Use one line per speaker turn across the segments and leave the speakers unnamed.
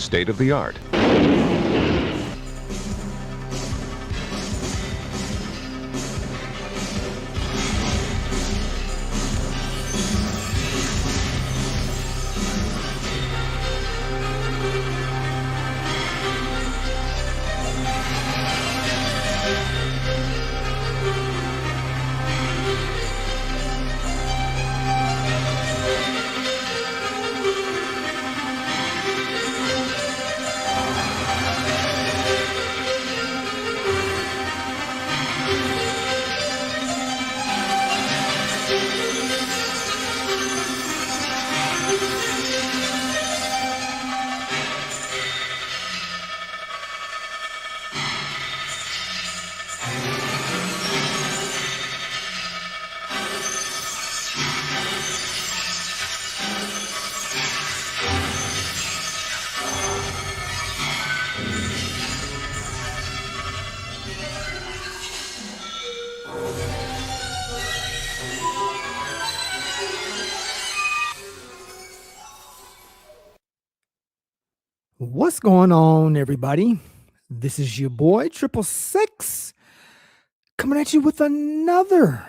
state of the art.
What's going on, everybody? This is your boy, Triple Six, coming at you with another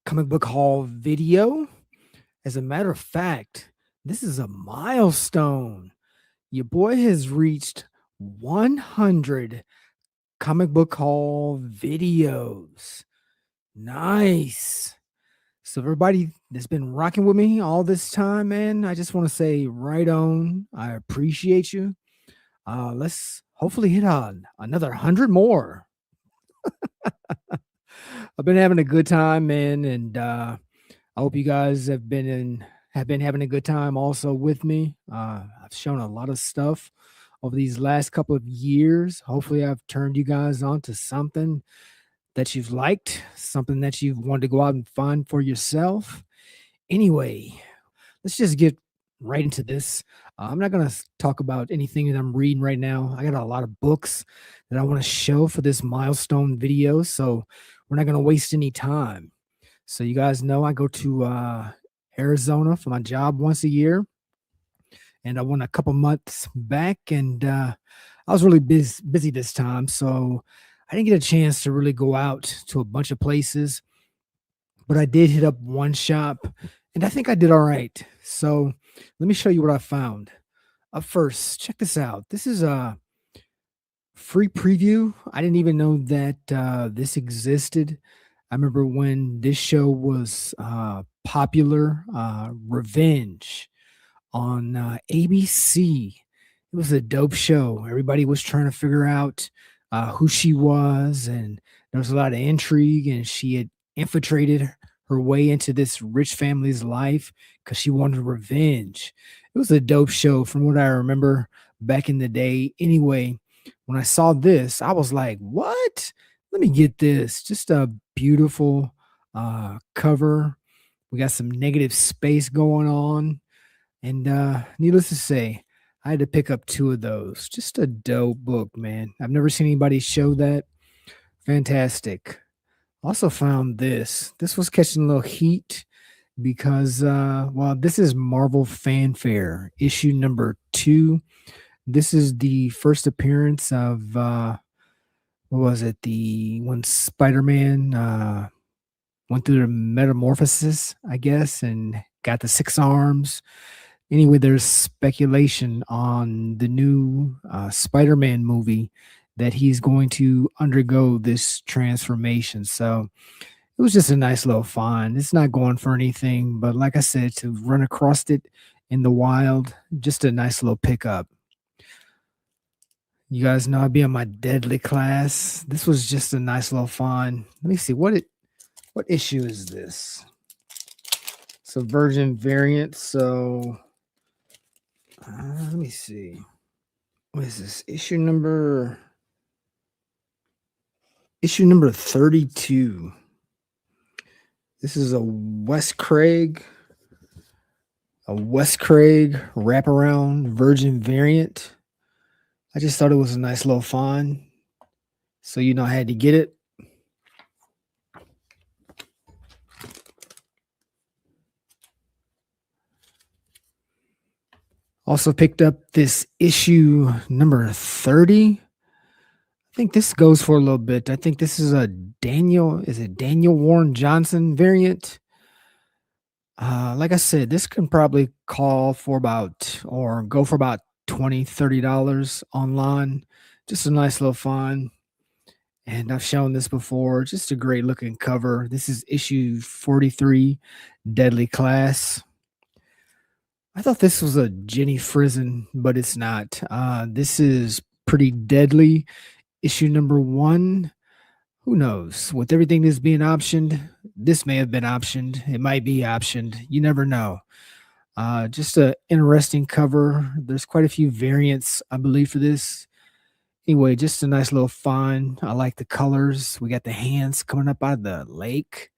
comic book haul video. As a matter of fact, this is a milestone. Your boy has reached 100 comic book haul videos. Nice. So, everybody that's been rocking with me all this time, man, I just want to say right on. I appreciate you. Let's hopefully hit on another 100 more. I've been having a good time, man, and I hope you guys have been having a good time also with me. I've shown a lot of stuff over these last couple of years. Hopefully, I've turned you guys on to something that you've liked, something that you've wanted to go out and find for yourself. Anyway, let's just get right into this. I'm not going to talk about anything that I'm reading right now. I got a lot of books that I want to show for this milestone video, so we're not going to waste any time. So you guys know I go to Arizona for my job once a year, and I went a couple months back, and I was really busy this time, so I didn't get a chance to really go out to a bunch of places, but I did hit up one shop, and I think I did all right. So let me show you what I found. Up first, check this out. This is a free preview. I didn't even know that this existed. I remember when this show was popular, Revenge on ABC. It was a dope show. Everybody was trying to figure out who she was, and there was a lot of intrigue, and she had infiltrated her way into this rich family's life because she wanted revenge. It was a dope show from what I remember back in the day. Anyway, when I saw this, I was like, what? Let me get this. Just a beautiful cover. We got some negative space going on. And needless to say, I had to pick up two of those. Just a dope book, man. I've never seen anybody show that. Fantastic. Also found this. This was catching a little heat because, well, this is Marvel Fanfare, issue number 2. This is the first appearance of, what was it? The when Spider-Man went through the metamorphosis, I guess, and got the 6 arms. Anyway, there's speculation on the new Spider-Man movie that he's going to undergo this transformation. So it was just a nice little find. It's not going for anything, but like I said, to run across it in the wild, just a nice little pickup. You guys know I'd be on my deadly class. This was just a nice little find. Let me see what issue is this? It's a Virgin variant, so let me see. What is this? Issue number 32. This is a Wes Craig wraparound Virgin variant. I just thought it was a nice little find. So you know I had to get it. Also picked up this issue number 30. I think this goes for a little bit. I think this is a Daniel Warren Johnson variant? Like I said, this can probably call for about or go for about 20, $30 online. Just a nice little find. And I've shown this before. Just a great looking cover. This is issue 43, Deadly Class. I thought this was a Jenny Frizen, but it's not. This is Pretty Deadly, issue number 1. Who knows? With everything that's being optioned, this may have been optioned. It might be optioned. You never know. Just a interesting cover. There's quite a few variants, I believe, for this. Anyway, just a nice little find. I like the colors. We got the hands coming up out of the lake.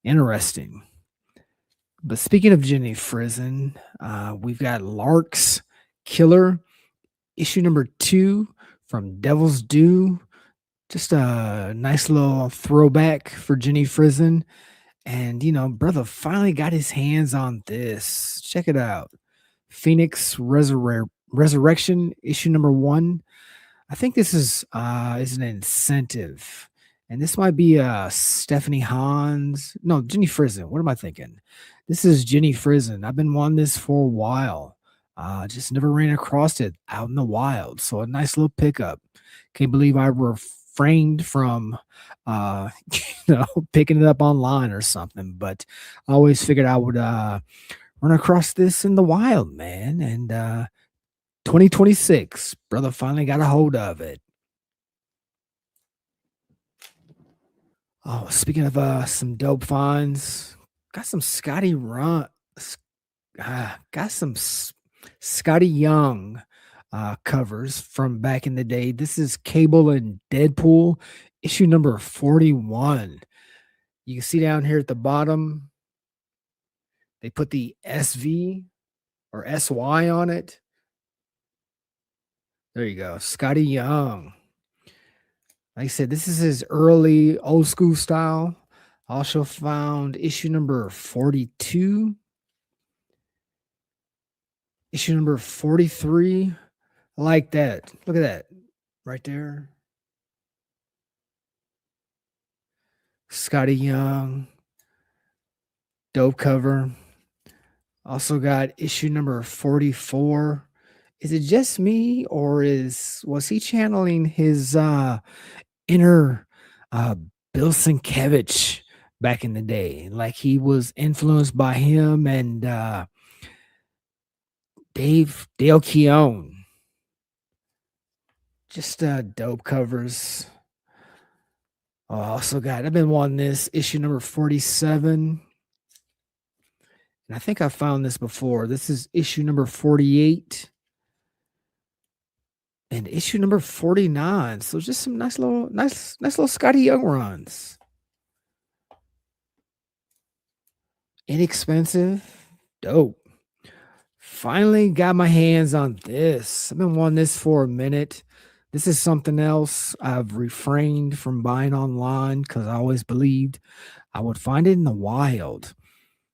Interesting. But speaking of Jenny Frizen, we've got Lark's Killer, issue number 2 from Devil's Due. Just a nice little throwback for Jenny Frizen. And, brother finally got his hands on this. Check it out. Phoenix Resurrection, issue number 1. I think this is an incentive. And this might be Stephanie Hans. No, Jenny Frizen. What am I thinking? This is Jenny Frizen. I've been wanting this for a while. Just never ran across it out in the wild. So a nice little pickup. Can't believe I refrained from picking it up online or something. But I always figured I would run across this in the wild, man. And 2026, brother finally got a hold of it. Oh, speaking of some dope finds, got some Scotty Run, got some Scotty Young covers from back in the day. This is Cable and Deadpool, issue number 41. You can see down here at the bottom, they put the SV or SY on it. There you go, Scotty Young. Like I said, this is his early old school style. Also found issue number 42. Issue number 43. I like that. Look at that right there. Scotty Young. Dope cover. Also got issue number 44. Is it just me or was he channeling his inner Bill Sienkiewicz back in the day? Like he was influenced by him and Dale Keown. Just dope covers. Oh, I also I've been wanting this issue number 47. And I think I found this before. This is issue number 48. And issue number 49. So just some nice little Scotty Young runs. Inexpensive. Dope. Finally got my hands on this. I've been wanting this for a minute. This is something else I've refrained from buying online because I always believed I would find it in the wild.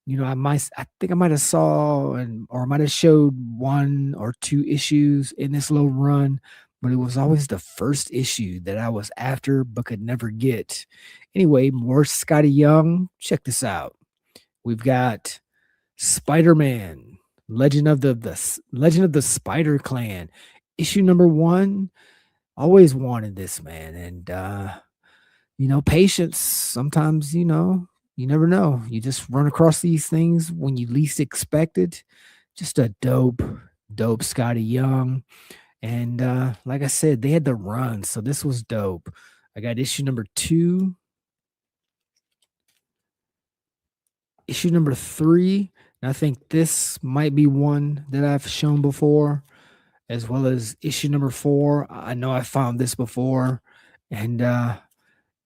I think I might have saw or might have showed 1 or 2 issues in this little run, but it was always the first issue that I was after but could never get. Anyway, more Scotty Young. Check this out. We've got Spider-Man, Legend of the Spider Clan, issue number 1. Always wanted this, man, and patience. Sometimes, you never know. You just run across these things when you least expect it. Just a dope Scotty Young. And like I said, they had the run, so this was dope. I got issue number 2, issue number 3. And I think this might be one that I've shown before, as well as issue number 4. I know I found this before. And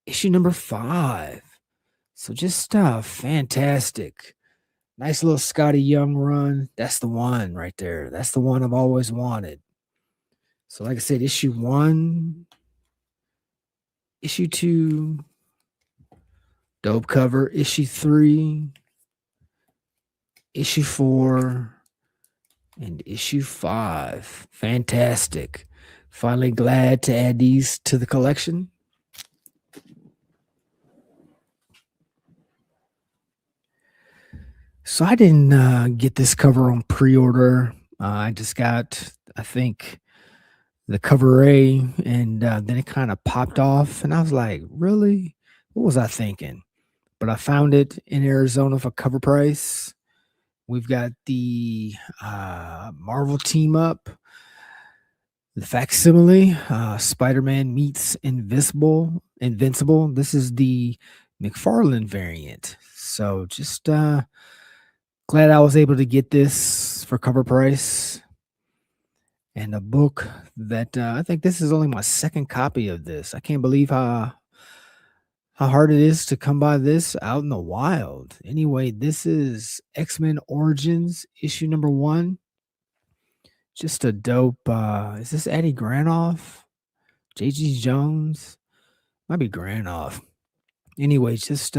issue number 5. So just fantastic. Nice little Scotty Young run. That's the one right there. That's the one I've always wanted. So like I said, issue 1, issue 2, dope cover, issue 3, issue 4, and issue 5. Fantastic. Finally glad to add these to the collection. So I didn't get this cover on pre-order. I just got, I think, the cover A, and then it kind of popped off, and I was like, "Really? What was I thinking?" But I found it in Arizona for cover price. We've got the Marvel team up, the facsimile, Spider-Man meets Invincible. This is the McFarlane variant. So just glad I was able to get this for cover price. And a book that I think this is only my second copy of this. I can't believe how hard it is to come by this out in the wild. Anyway, this is X-Men Origins issue number 1. Just a dope. Is this Eddie Granoff? J.G. Jones? Might be Granoff. Anyway, just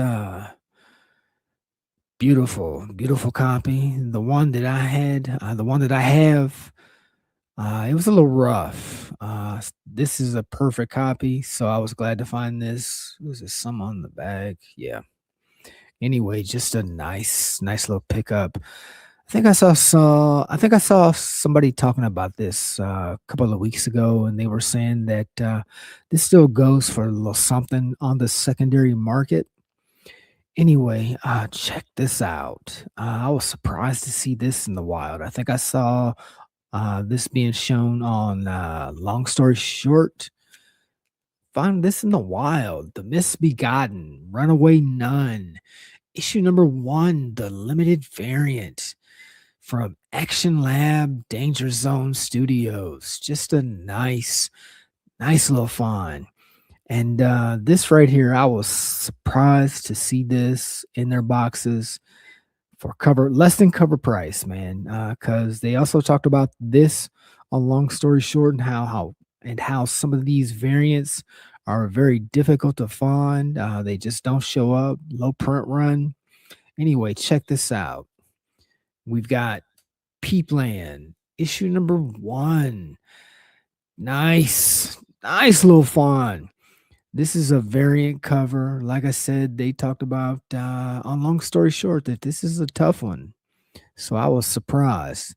beautiful copy. The one that I had, the one that I have, it was a little rough. This is a perfect copy, so I was glad to find this. Was there some on the back? Yeah. Anyway, just a nice little pickup. I think I saw somebody talking about this a couple of weeks ago, and they were saying that this still goes for a little something on the secondary market. Anyway, check this out. I was surprised to see this in the wild. I think I saw this being shown on Long Story Short. Found this in the wild. The Misbegotten, Runaway Nun, issue number 1, the limited variant from Action Lab Danger Zone Studios. Just a nice little find. And this right here, I was surprised to see this in their boxes for cover less than cover price, man. Because they also talked about this on Long Story Short, and how some of these variants are very difficult to find. They just don't show up. Low print run. Anyway, check this out. We've got Peepland issue number 1. Nice little font. This is a variant cover. Like I said, they talked about on Long Story Short that this is a tough one. So I was surprised.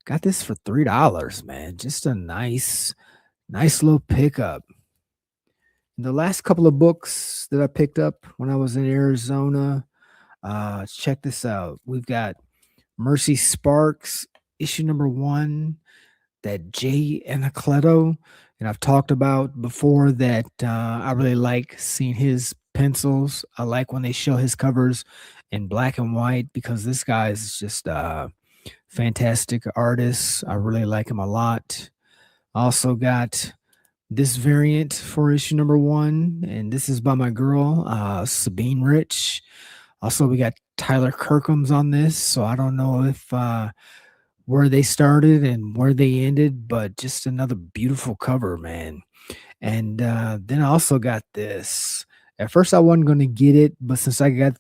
Got this for $3, man. Just a nice little pickup. The last couple of books that I picked up when I was in Arizona, check this out. We've got Mercy Sparks, issue number 1, that Jay Anacleto. And I've talked about before that I really like seeing his pencils. I like when they show his covers in black and white because this guy is just a fantastic artist. I really like him a lot. Also got this variant for issue number 1, and this is by my girl, Sabine Rich. Also, we got Tyler Kirkham's on this, so I don't know if where they started and where they ended, but just another beautiful cover, man. And then I also got this. At first, I wasn't going to get it, but since I got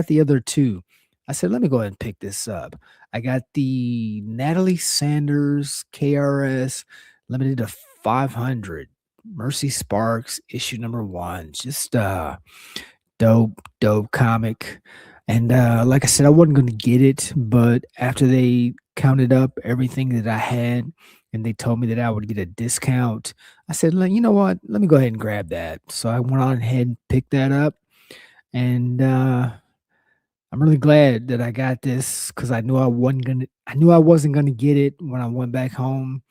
the other two, I said, let me go ahead and pick this up. I got the Natalie Sanders KRS limited to 500 Mercy Sparks issue number 1. Just dope comic. And like I said, I wasn't going to get it, but after they counted up everything that I had and they told me that I would get a discount, I said, you know what? Let me go ahead and grab that. So I went on ahead and picked that up. And I'm really glad that I got this because I knew I wasn't gonna get it when I went back home.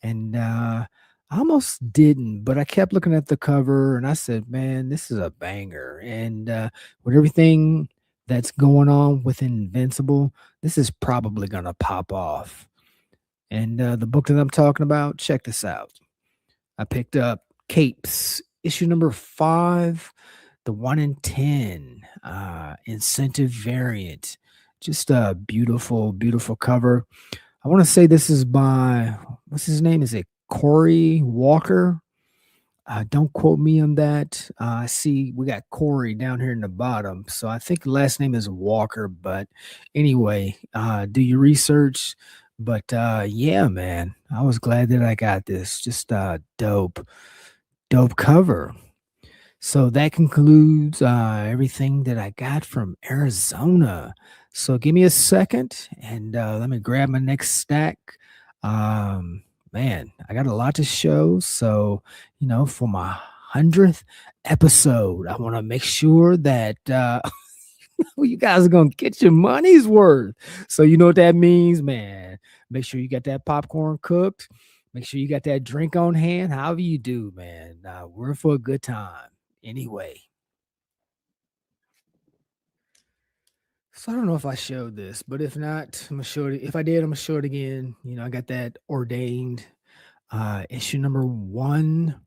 And I almost didn't, but I kept looking at the cover and I said, man, this is a banger. And with everything that's going on with Invincible, this is probably gonna pop off. And the book that I'm talking about, check this out. I picked up Capes, issue number 5, the 1 in 10 incentive variant. Just a beautiful cover. I want to say this is by, what's his name? Is it Corey Walker? Don't quote me on that. I see we got Corey down here in the bottom. So I think the last name is Walker. But anyway, do your research. But yeah, man, I was glad that I got this. Just dope cover. So that concludes everything that I got from Arizona. So give me a second and let me grab my next stack. Um, Man, I got a lot to show. So, for my 100th episode, I want to make sure that you guys are going to get your money's worth. So, you know what that means, man. Make sure you got that popcorn cooked. Make sure you got that drink on hand. However you do, man. We're for a good time. Anyway, so I don't know if I showed this, but if not, I'm gonna show it. If I did, I'm gonna show it again. I got that ordained issue number one.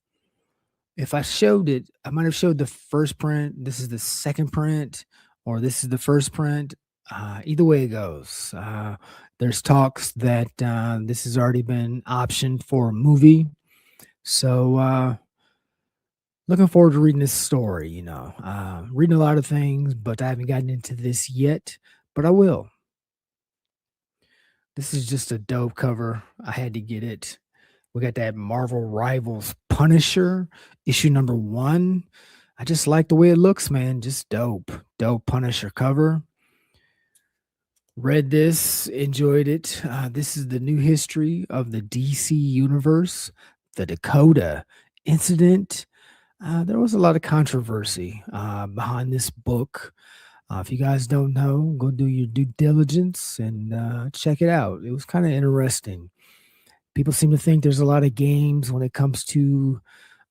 If I showed it, I might have showed the first print. This is the second print, or this is the first print. Either way it goes. There's talks that this has already been optioned for a movie. So looking forward to reading this story. Reading a lot of things, but I haven't gotten into this yet. But I will. This is just a dope cover. I had to get it. We got that Marvel Rivals Punisher, issue number one. I just like the way it looks, man. Just dope. Dope Punisher cover. Read this, enjoyed it. This is the new history of the DC universe, the Dakota incident. There was a lot of controversy behind this book. If you guys don't know, go do your due diligence and check it out. It was kind of interesting. People seem to think there's a lot of games when it comes to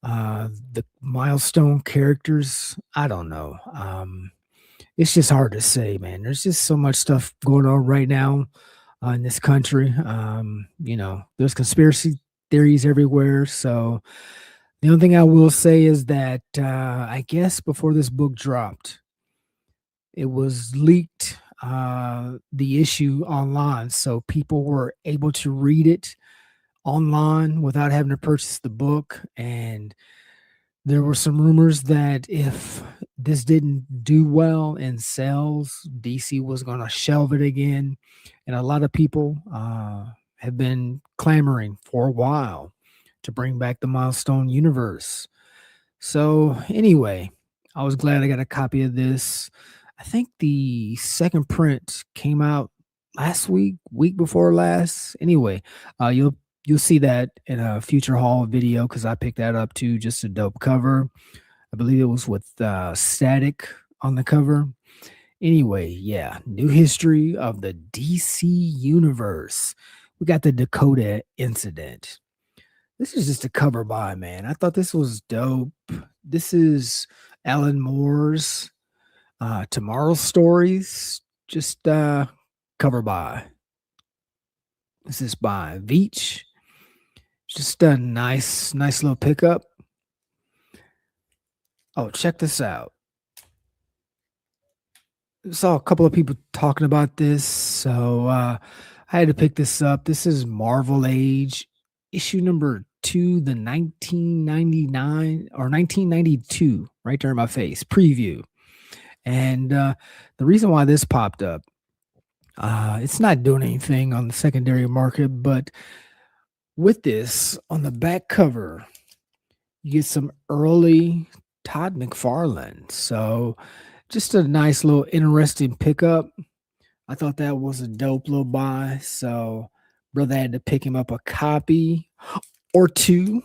the Milestone characters. I don't know. It's just hard to say, man. There's just so much stuff going on right now in this country. There's conspiracy theories everywhere. So the only thing I will say is that I guess before this book dropped, it was leaked the issue online, so people were able to read it online without having to purchase the book. And there were some rumors that if this didn't do well in sales, DC was going to shelve it again. And a lot of people have been clamoring for a while to bring back the Milestone universe. So, anyway, I was glad I got a copy of this. I think the second print came out last week, week before last. Anyway, you'll see that in a future haul video because I picked that up too. Just a dope cover. I believe it was with Static on the cover. Anyway, yeah, new history of the DC universe. We got the Dakota incident. This is just a cover by, man. I thought this was dope. This is Alan Moore's Tomorrow Stories. Just cover by. This is by Veach. Just a nice little pickup. Oh, check this out. Saw a couple of people talking about this, so I had to pick this up. This is Marvel Age, issue number two, the 1999 or 1992, right there in my face, preview. And the reason why this popped up, it's not doing anything on the secondary market, but with this on the back cover, you get some early Todd McFarlane. So just a nice little interesting pickup. I thought that was a dope little buy. So brother had to pick him up a copy or two.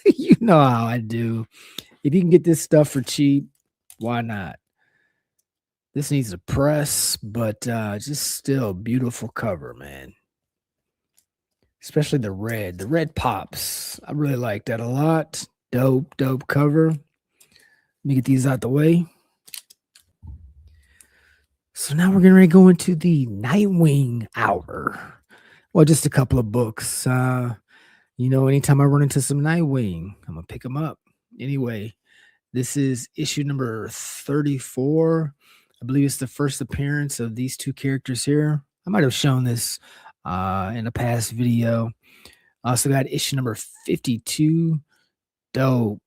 You know how I do. If you can get this stuff for cheap, why not? This needs a press, but just still beautiful cover, man. Especially the red. The red pops. I really like that a lot. Dope cover. Let me get these out the way. So now we're going to go into the Nightwing hour. Well, just a couple of books. Anytime I run into some Nightwing, I'm going to pick them up. Anyway, this is issue number 34. I believe it's the first appearance of these two characters here. I might have shown this in a past video. Also got issue number 52. Dope.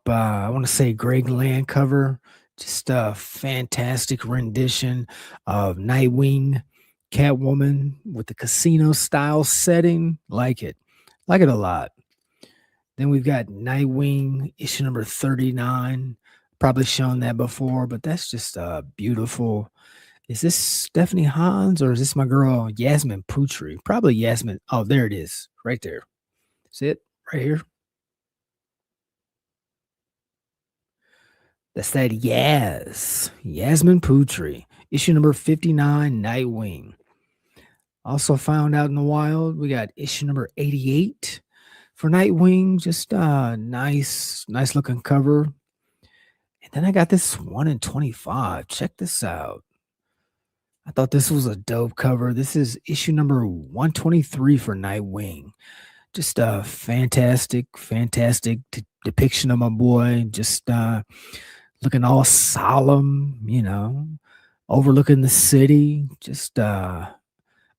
I want to say Greg Land cover. Just a fantastic rendition of Nightwing Catwoman with the casino style setting. Like it a lot. Then we've got Nightwing issue number 39. Probably shown that before, but that's just beautiful. Is this Stephanie Hans or is this my girl Yasmin Putri? Probably Yasmin. Oh, there it is, right there. See it right here? That's that Yasmin Putri. Issue number 59, Nightwing. Also found out in the wild, we got issue number 88 for Nightwing. Just nice looking cover. And then I got this 1 in 25. Check this out. I thought this was a dope cover. This is issue number 123 for Nightwing. Just a fantastic depiction of my boy. Just looking all solemn, overlooking the city. Just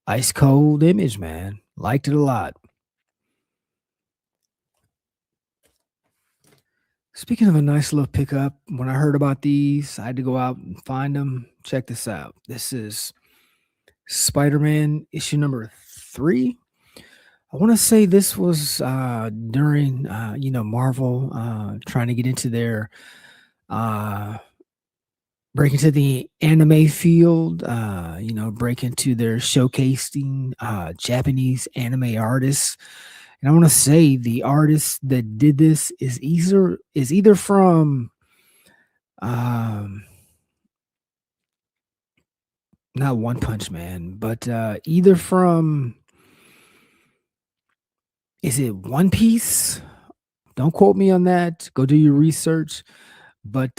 ice cold image, man. Liked it a lot. Speaking of a nice little pickup, when I heard about these, I had to go out and find them. Check this out. This is Spider-Man issue number 3. I want to say this was during Marvel trying to get into their break into the anime field, break into their showcasing Japanese anime artists. And I want to say the artist that did this is either from not One Punch Man, but either from, is it One Piece? Don't quote me on that. Go do your research. But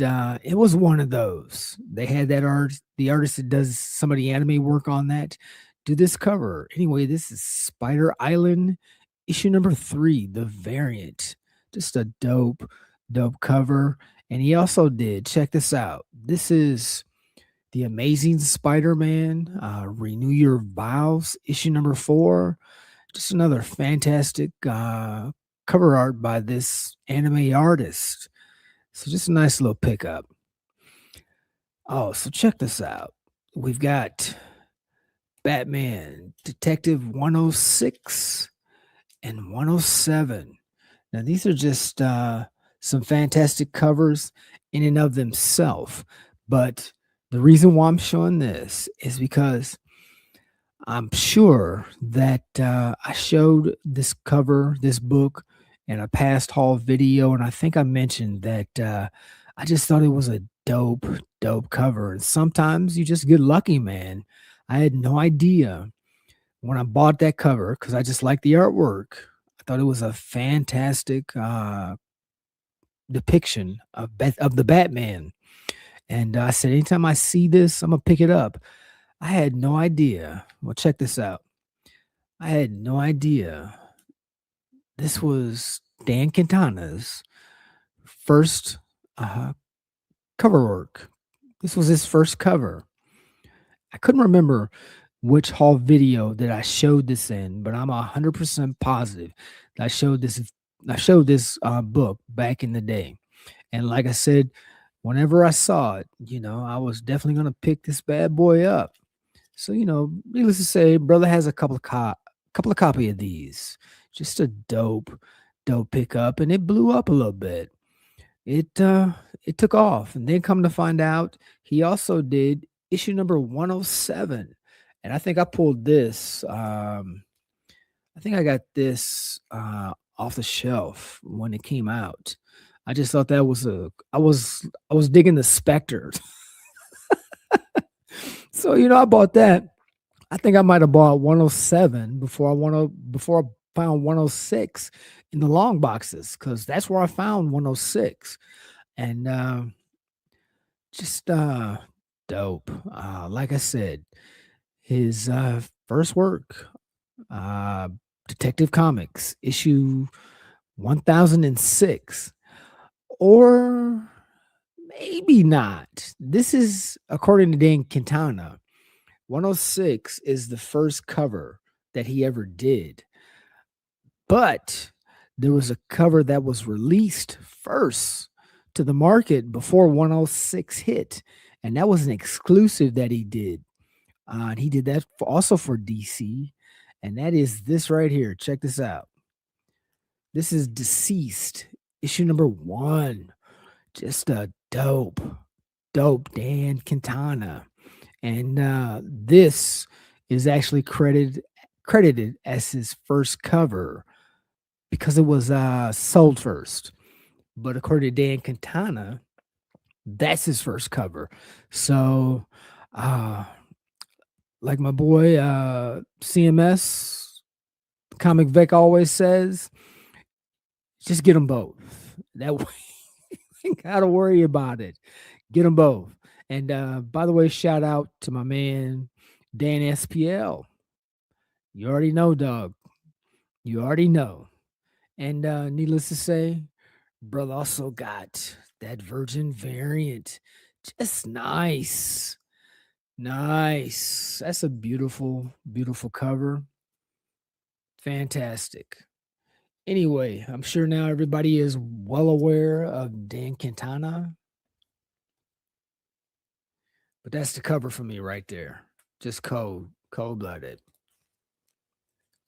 it was one of those. They had the artist that does some of the anime work on that, do this cover. Anyway, this is Spider Island issue number 3, the variant. Just a dope cover. And he also did, check this out. This is The Amazing Spider-Man, Renew Your Vows, issue number 4. Just another fantastic cover art by this anime artist. So just a nice little pickup. Oh, so check this out. We've got Batman Detective 106 and 107. Now, these are just some fantastic covers in and of themselves. But the reason why I'm showing this is because I'm sure that I showed this cover, this book, in a past haul video, and I think I mentioned that I just thought it was a dope cover. And sometimes you just get lucky, man. I had no idea when I bought that cover because I just like the artwork. I thought it was a fantastic depiction of the Batman. And I said, anytime I see this, I'm gonna pick it up. I had no idea. Well, check this out. I had no idea this was Dan Quintana's first cover work. This was his first cover. I couldn't remember which haul video that I showed this in, but I'm 100% positive that I showed this book back in the day. And like I said, whenever I saw it, I was definitely gonna pick this bad boy up. So, needless to say, brother has a couple of copy of these. Just a dope pickup, and it blew up a little bit. It took off, and then come to find out, he also did issue number 107. And I think I pulled this. I think I got this off the shelf when it came out. I just thought that was I was digging the Spectre. So, I bought that. I think I might have bought 107 before I found 106 in the long boxes, because that's where I found 106. And just dope. Like I said, his first work, Detective Comics, issue 1006. Or maybe not. This is, according to Dan Quintana, 106 is the first cover that he ever did. But there was a cover that was released first to the market before 106 hit. And that was an exclusive that he did And he did that also for DC. And that is this right here. Check this out. This is Deceased, issue number 1. Just a dope Dan Quintana. And this is actually credited as his first cover because it was sold first. But according to Dan Quintana, that's his first cover. So, uh, like my boy CMS Comic Vic always says, just get them both. That way, you gotta worry about it. Get them both. And by the way, shout out to my man Dan SPL. You already know, dog. You already know. And needless to say, brother also got that Virgin variant. Just nice. Nice. That's a beautiful, beautiful cover. Fantastic. Anyway, I'm sure now everybody is well aware of Dan Quintana, but that's the cover for me right there. Just cold blooded.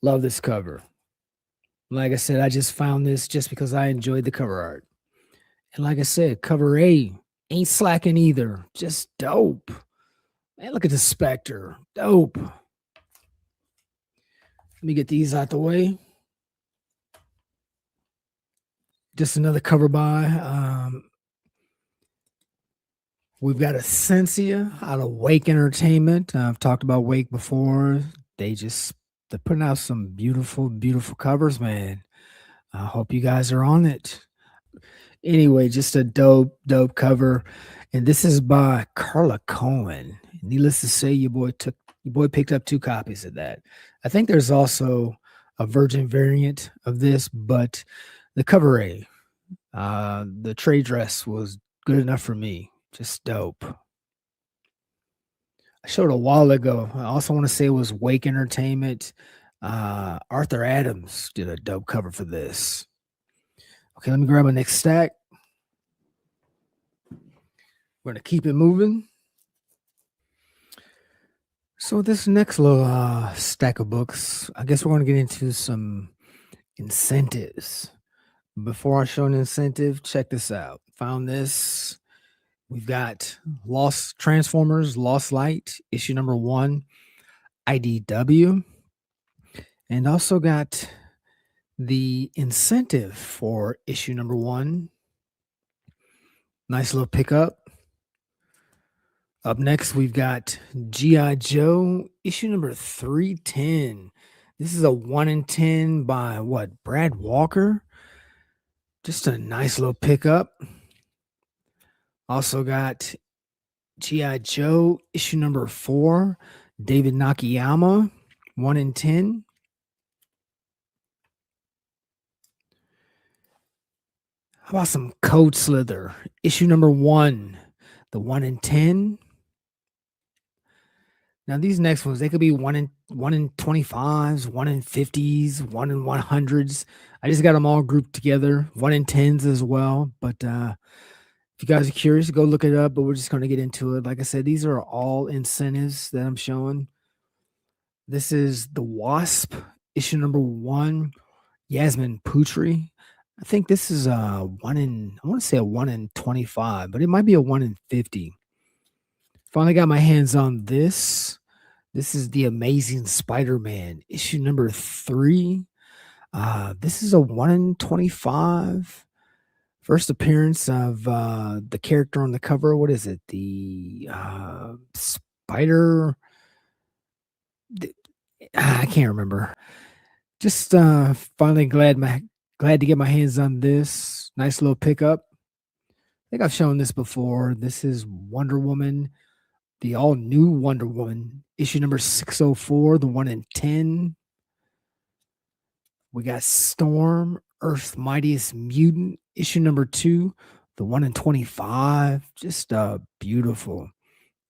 Love this cover. Like I said, I just found this just because I enjoyed the cover art. And like I said, cover A ain't slacking either. Just dope. Man, look at the Spectre. Dope. Let me get these out the way. Just another cover by. We've got Essentia out of Wake Entertainment. I've talked about Wake before. They're putting out some beautiful, beautiful covers, man. I hope you guys are on it. Anyway, just a dope cover. And this is by Carla Cohen. Needless to say, your boy picked up 2 copies of that. I think there's also a Virgin variant of this, but the cover A, the trade dress was good enough for me. Just dope. I showed a while ago. I also want to say it was Wake Entertainment. Arthur Adams did a dope cover for this. Okay, let me grab my next stack. We're going to keep it moving. So this next little stack of books, I guess we're going to get into some incentives. Before I show an incentive, check this out. Found this. We've got Lost Transformers, Lost Light, issue number 1, IDW. And also got the incentive for issue number 1. Nice little pickup. Up next, we've got G.I. Joe, issue number 310. This is a 1 in 10 by Brad Walker. Just a nice little pickup. Also got G.I. Joe, issue number 4, David Nakayama, 1 in 10. How about some Code Slither, issue number 1, the 1 in 10. Now these next ones, they could be 1 in 25s, 1 in 50s, 1 in 100s. I just got them all grouped together, 1 in 10s as well. But if you guys are curious, go look it up. But we're just going to get into it. Like I said, these are all incentives that I'm showing. This is the Wasp, issue number 1, Yasmin Putri. I think this is a 1 in, I want to say a 1 in 25, but it might be a 1 in 50. Finally got my hands on this. This is the Amazing Spider-Man, issue number 3. This is a 1 in 25. First appearance of the character on the cover. What is it? The Spider. I can't remember. Just finally glad to get my hands on this. Nice little pickup. I think I've shown this before. This is Wonder Woman, the all new Wonder Woman, issue number 604, the 1 in 10. We got Storm, Earth's Mightiest Mutant, issue number 2, the 1 in 25. Just a beautiful,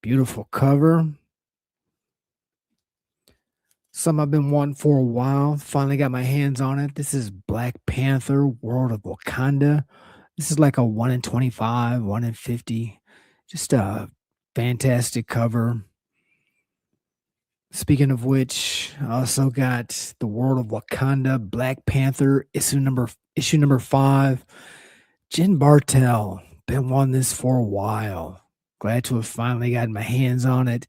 beautiful cover. Some I've been wanting for a while. Finally got my hands on it. This is Black Panther, World of Wakanda. This is like a 1 in 25, 1 in 50. Just a fantastic cover. Speaking of which, I also got The World of Wakanda, Black Panther, issue number 5. Jen Bartel, been wanting this for a while. Glad to have finally gotten my hands on it.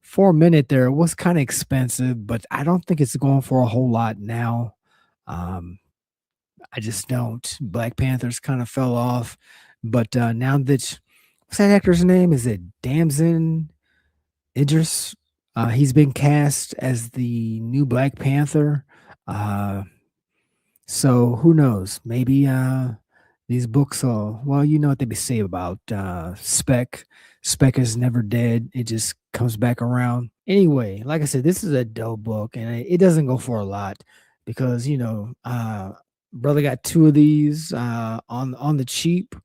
For a minute there, it was kind of expensive, but I don't think it's going for a whole lot now. Um, I just don't. Black Panthers kind of fell off, but now that what's that actor's name? Is it Damson Idris? He's been cast as the new Black Panther. Uh, so who knows? Maybe these books are well, you know what they say about spec. Spec is never dead. It just comes back around. Anyway, like I said, this is a dope book, and it doesn't go for a lot because brother got two of these on the cheap.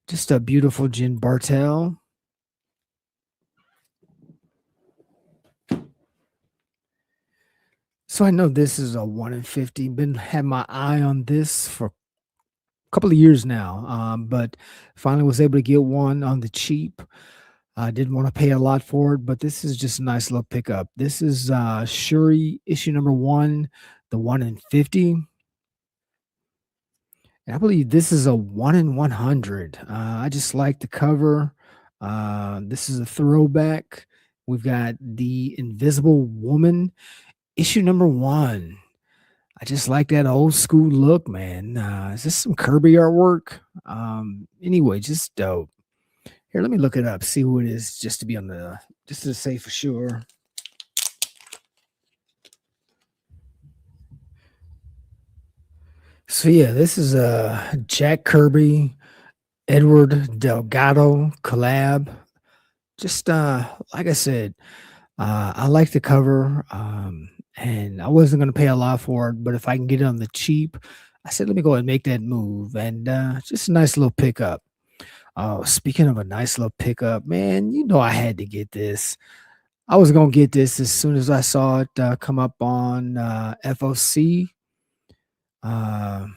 Just a beautiful Jen Bartel. So I know this is a 1 in 50. Been had my eye on this for a couple of years now, but finally was able to get one on the cheap. I didn't want to pay a lot for it, but this is just a nice little pickup. This is Shuri issue number 1, the 1 in 50. And I believe this is a 1 in 100. I just like the cover. This is a throwback. We've got the Invisible Woman issue number 1. I just like that old school look, man. Is this some Kirby artwork? Anyway, just dope. Here, let me look it up, see who it is, just to say for sure. So yeah, this is a Jack Kirby, Edward Delgado collab. Just like I said, I like the cover, and I wasn't gonna pay a lot for it, but if I can get it on the cheap, I said let me go ahead and make that move, and just a nice little pickup. Oh, speaking of a nice little pickup, man, you know I had to get this. I was gonna get this as soon as I saw it come up on FOC. Uh,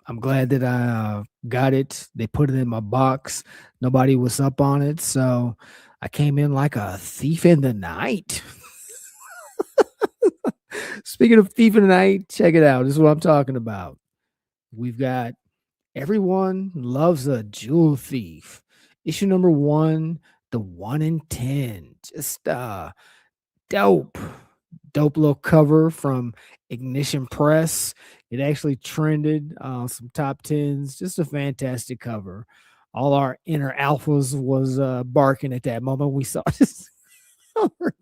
I'm glad that I got it. They put it in my box. Nobody was up on it, so I came in like a thief in the night. Speaking of thief in the night, check it out. This is what I'm talking about. We've got Everyone Loves a Jewel Thief. Issue number 1, the 1 in 10. Just dope. Dope little cover from Ignition Press. It actually trended some top tens. Just a fantastic cover. All our inner alphas was barking at that moment we saw this cover.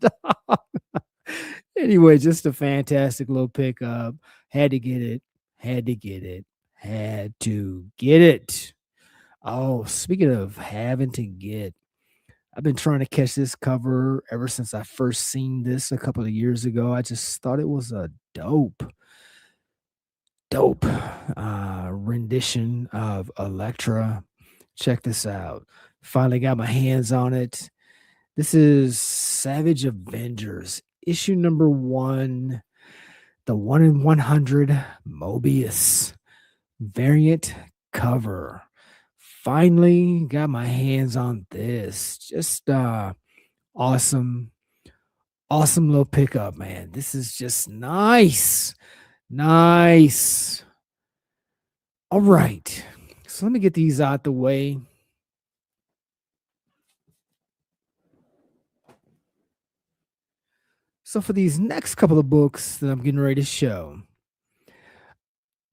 Anyway, just a fantastic little pickup. Had to get it. Had to get it. Had to get it. Oh, speaking of having to get, I've been trying to catch this cover ever since I first seen this a couple of years ago. I just thought it was a dope rendition of Electra. Check this out. Finally got my hands on it. This is Savage Avengers, issue number 1, the 1 in 100 Mobius variant cover. Finally got my hands on this. Just awesome, awesome little pickup, man. This is just nice. Nice. All right. So let me get these out the way. So for these next couple of books that I'm getting ready to show,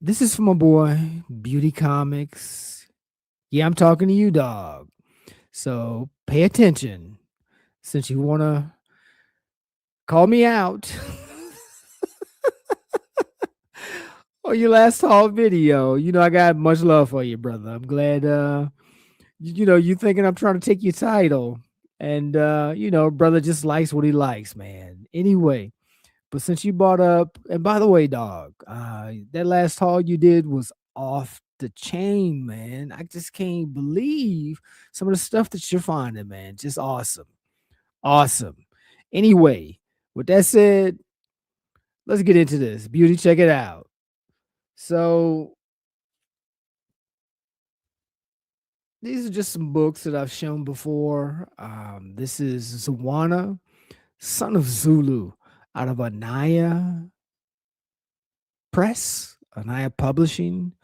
this is from my boy, Beauty Comics. Yeah, I'm talking to you, dog. So pay attention since you want to call me out. Oh, your last haul video. You know, I got much love for you, brother. I'm glad you thinking I'm trying to take your title. And brother just likes what he likes, man. Anyway, but since you brought up, and by the way, dog, that last haul you did was off the chain, man. I just can't believe some of the stuff that you're finding, man. Just awesome. Awesome. Anyway, with that said, let's get into this. Beauty, check it out. So these are just some books that I've shown before. This is Zawana, Son of Zulu out of Anaya Press, Anaya Publishing.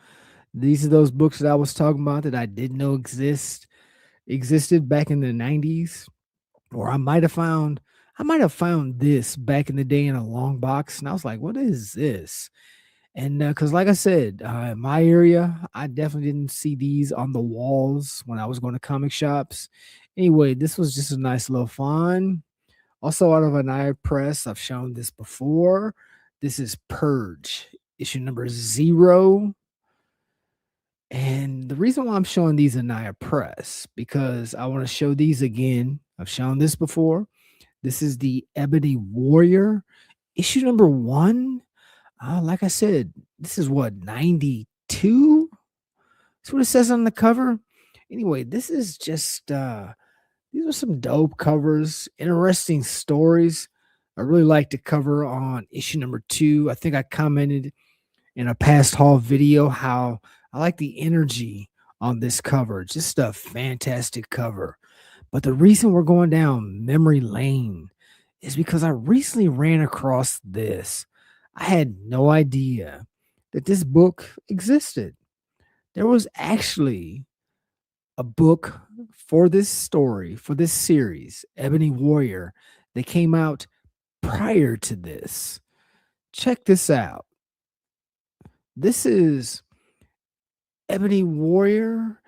These are those books that I was talking about that I didn't know existed back in the 90s. Or I might have found this back in the day in a long box, and I was like, "What is this?" And because, like I said, in my area, I definitely didn't see these on the walls when I was going to comic shops. Anyway, this was just a nice little find. Also, out of Anaya Press, I've shown this before. This is Purge, issue number 0. And the reason why I'm showing these Anaya Press, because I want to show these again. I've shown this before. This is the Ebony Warrior, issue number 1. Like I said, this is what, 92? That's what it says on the cover. Anyway, this is just these are some dope covers, interesting stories. I really like the cover on issue number 2. I think I commented in a past haul video how I like the energy on this cover. Just a fantastic cover. But the reason we're going down memory lane is because I recently ran across this. I had no idea that this book existed. There was actually a book for this story, for this series, Ebony Warrior, that came out prior to this. Check this out. This is Ebony Warrior,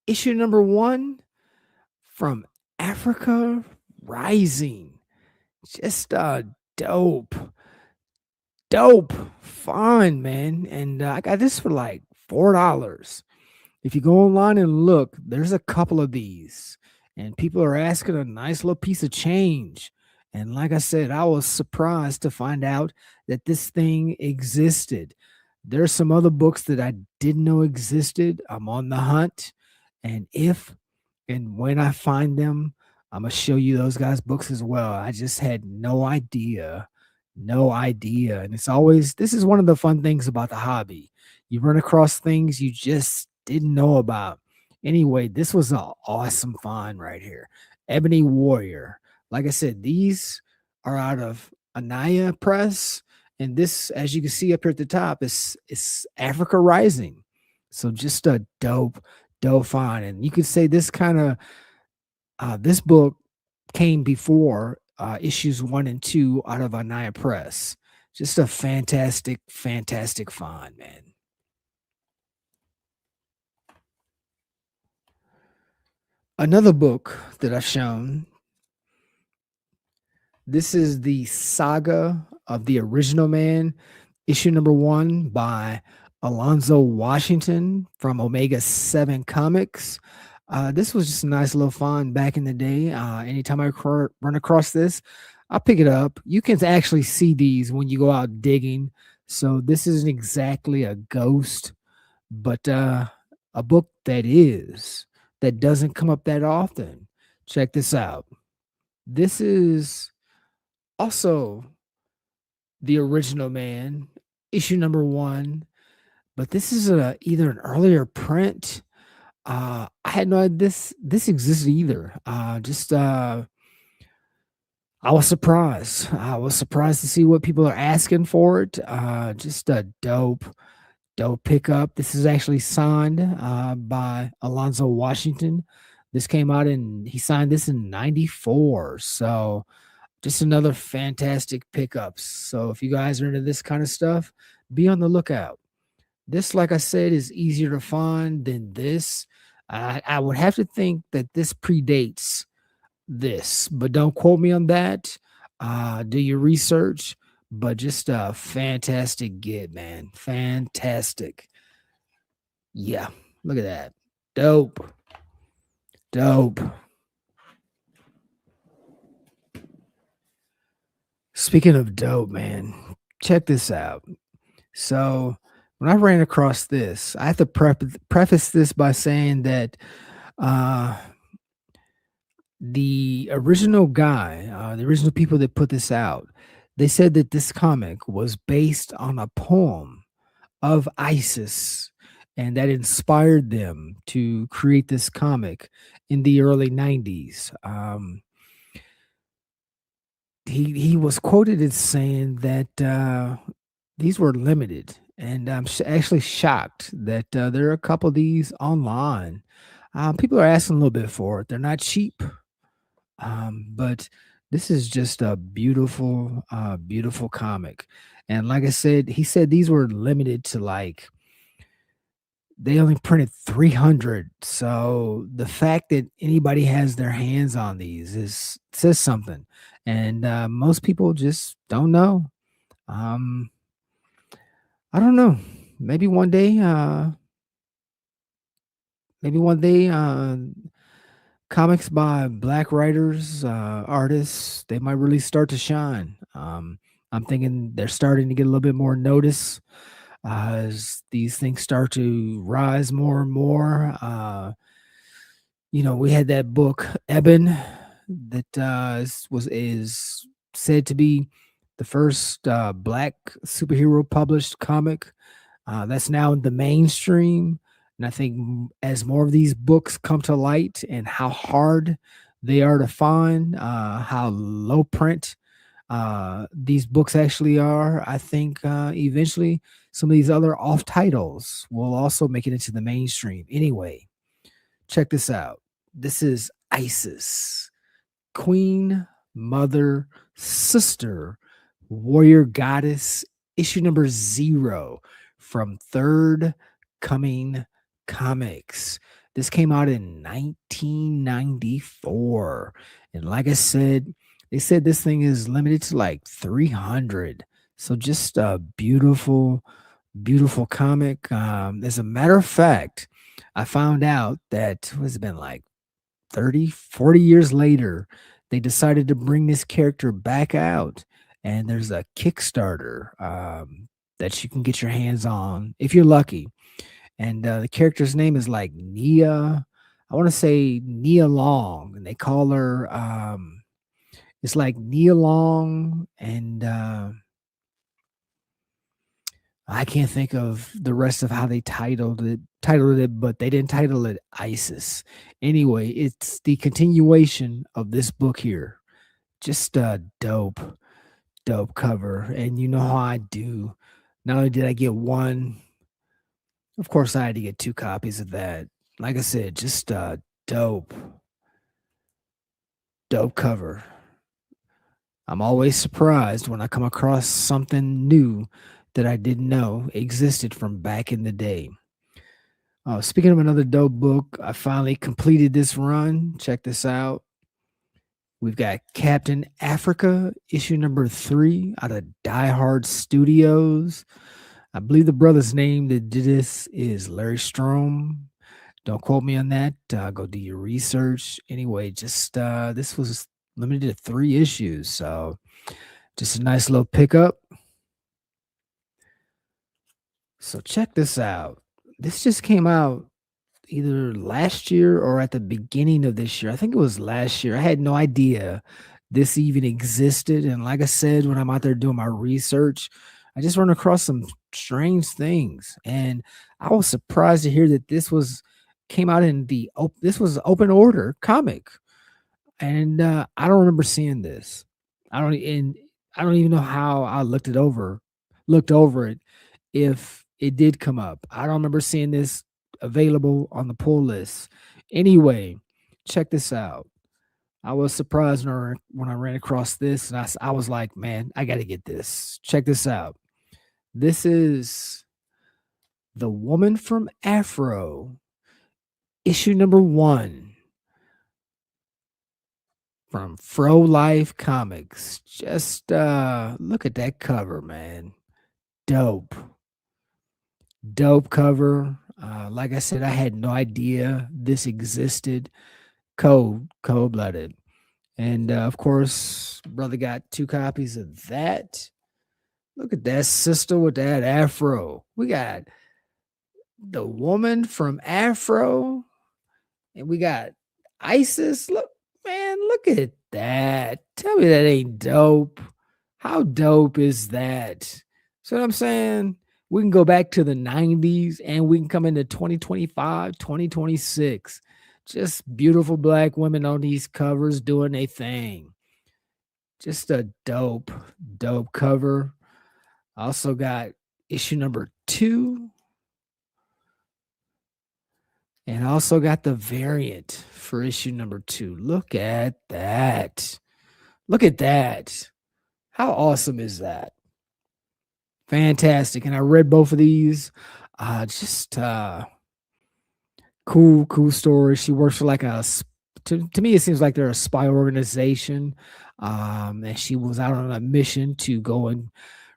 issue number 1 from Africa Rising. Just dope, dope, fun, man. And I got this for like $4. If you go online and look, there's a couple of these, and people are asking a nice little piece of change. And like I said, I was surprised to find out that this thing existed. There's some other books that I didn't know existed. I'm on the hunt, and if and when I find them, I'm gonna show you those guys' books as well. I just had no idea, no idea. And it's always this is one of the fun things about the hobby. You run across things you just didn't know about. Anyway, this was an awesome find right here. Ebony Warrior. Like I said, these are out of Anaya Press. And this, as you can see up here at the top, is Africa Rising. So just a dope find. And you could say this kind of this book came before issues 1 and 2 out of Anaya Press. Just a fantastic find, man. Another book that I've shown. This is the Saga of the Original Man, issue number 1 by Alonzo Washington from Omega 7 Comics. This was just a nice little find back in the day. Anytime I run across this, I'll pick it up. You can actually see these when you go out digging. So this isn't exactly a ghost, but a book that doesn't come up that often. Check this out. This is also the Original Man, issue number 1, but this is either an earlier print. I had no idea this existed either. I was surprised. I was surprised to see what people are asking for it. Just a dope pickup. This is actually signed by Alonzo Washington. This came out he signed this in 94. So just another fantastic pickups. So if you guys are into this kind of stuff, be on the lookout. This, like I said, is easier to find than this. I would have to think that this predates this, but don't quote me on that. Do your research, but just a fantastic get, man. Fantastic. Yeah, look at that. Dope. Dope. Speaking of dope, man, check this out. So when I ran across this, I have to preface this by saying that uh, the original guy, the original people that put this out, they said that this comic was based on a poem of Isis, and that inspired them to create this comic in the early 90s. he was quoted as saying that these were limited, and I'm actually shocked that there are a couple of these online. People are asking a little bit for it. They're not cheap, but this is just a beautiful, beautiful comic. And like I said, he said these were limited to like they only printed 300. So the fact that anybody has their hands on these is says something. And most people just don't know. Um, I don't know. Maybe one day, maybe one day, comics by black writers, artists, they might really start to shine. I'm thinking they're starting to get a little bit more notice as these things start to rise more and more. We had that book Eben that is said to be the first black superhero published comic that's now in the mainstream. And I think as more of these books come to light and how hard they are to find, how low print these books actually are, I think eventually some of these other off titles will also make it into the mainstream. Anyway, check this out. This is Isis, Queen, Mother, Sister, Warrior Goddess, issue number 0 from Third Coming Comics. This came out in 1994. And like I said, they said this thing is limited to like 300. So just a beautiful, beautiful comic. As a matter of fact, I found out that what's it been like 30, 40 years later, they decided to bring this character back out. And there's a Kickstarter that you can get your hands on if you're lucky. And the character's name is like Nia. I want to say Nia Long, and they call her. It's like Nia Long, and I can't think of the rest of how they titled it, but they didn't title it Isis. Anyway, it's the continuation of this book here. Just a dope, dope cover. And you know how I do. Not only did I get one, of course I had to get 2 copies of that. Like I said, just a dope, dope cover. I'm always surprised when I come across something new that I didn't know existed from back in the day. Speaking of another dope book, I finally completed this run. Check this out. We've got Captain Africa, issue number 3 out of Die Hard Studios. I believe the brother's name that did this is Larry Strom. Don't quote me on that. Go do your research. Anyway, just this was limited to 3 issues. So just a nice little pickup. So check this out. This just came out either last year or at the beginning of this year. I think it was last year. I had no idea this even existed. And like I said, when I'm out there doing my research, I just run across some strange things. And I was surprised to hear that this was came out in this was open order comic. And I don't remember seeing this. I don't even know how I looked over it if it did come up. I don't remember seeing this available on the pull list. Anyway, check this out. I was surprised when I ran across this, and I was like, man, I got to get this. Check this out. This is The Woman from Afro, issue number 1 from Fro Life Comics. Just look at that cover, man. Dope. Dope cover. Like I said, I had no idea this existed. Cold blooded. And of course, brother got 2 copies of that. Look at that sister with that afro. We got The Woman from Afro, and we got Isis. Look, man, look at that. Tell me that ain't dope. How dope is that? So what I'm saying, we can go back to the 90s and we can come into 2025, 2026. Just beautiful black women on these covers doing a thing. Just a dope cover. I also got issue number 2, and I also got the variant for issue number 2. Look at that. Look at that. How awesome is that? Fantastic. And I read both of these. Just cool story. She works for like to me it seems like they're a spy organization. And she was out on a mission to go and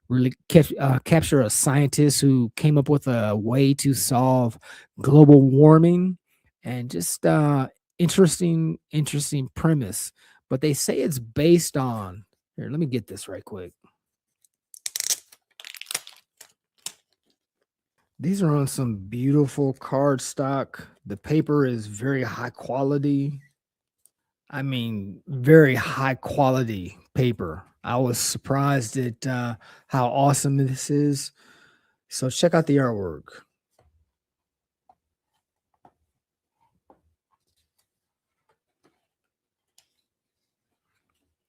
really capture a scientist who came up with a way to solve global warming, and just interesting premise. But they say it's based on, here, let me get this right quick. These are on some beautiful cardstock. The paper is very high quality. I mean, very high quality paper. I was surprised at how awesome this is. So check out the artwork.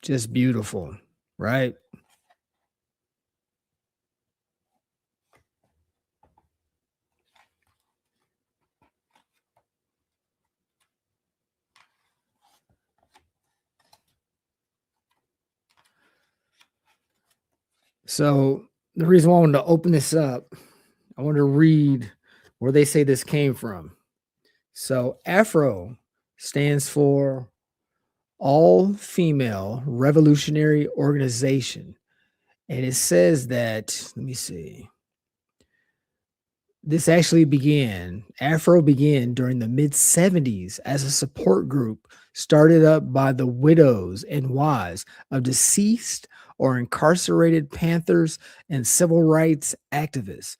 Just beautiful, right? So the reason why I wanted to open this up, I want to read where they say this came from. So Afro stands for All Female Revolutionary Organization. And it says that, let me see. This actually Afro began during the mid 70s as a support group started up by the widows and wives of deceased or incarcerated Panthers and civil rights activists.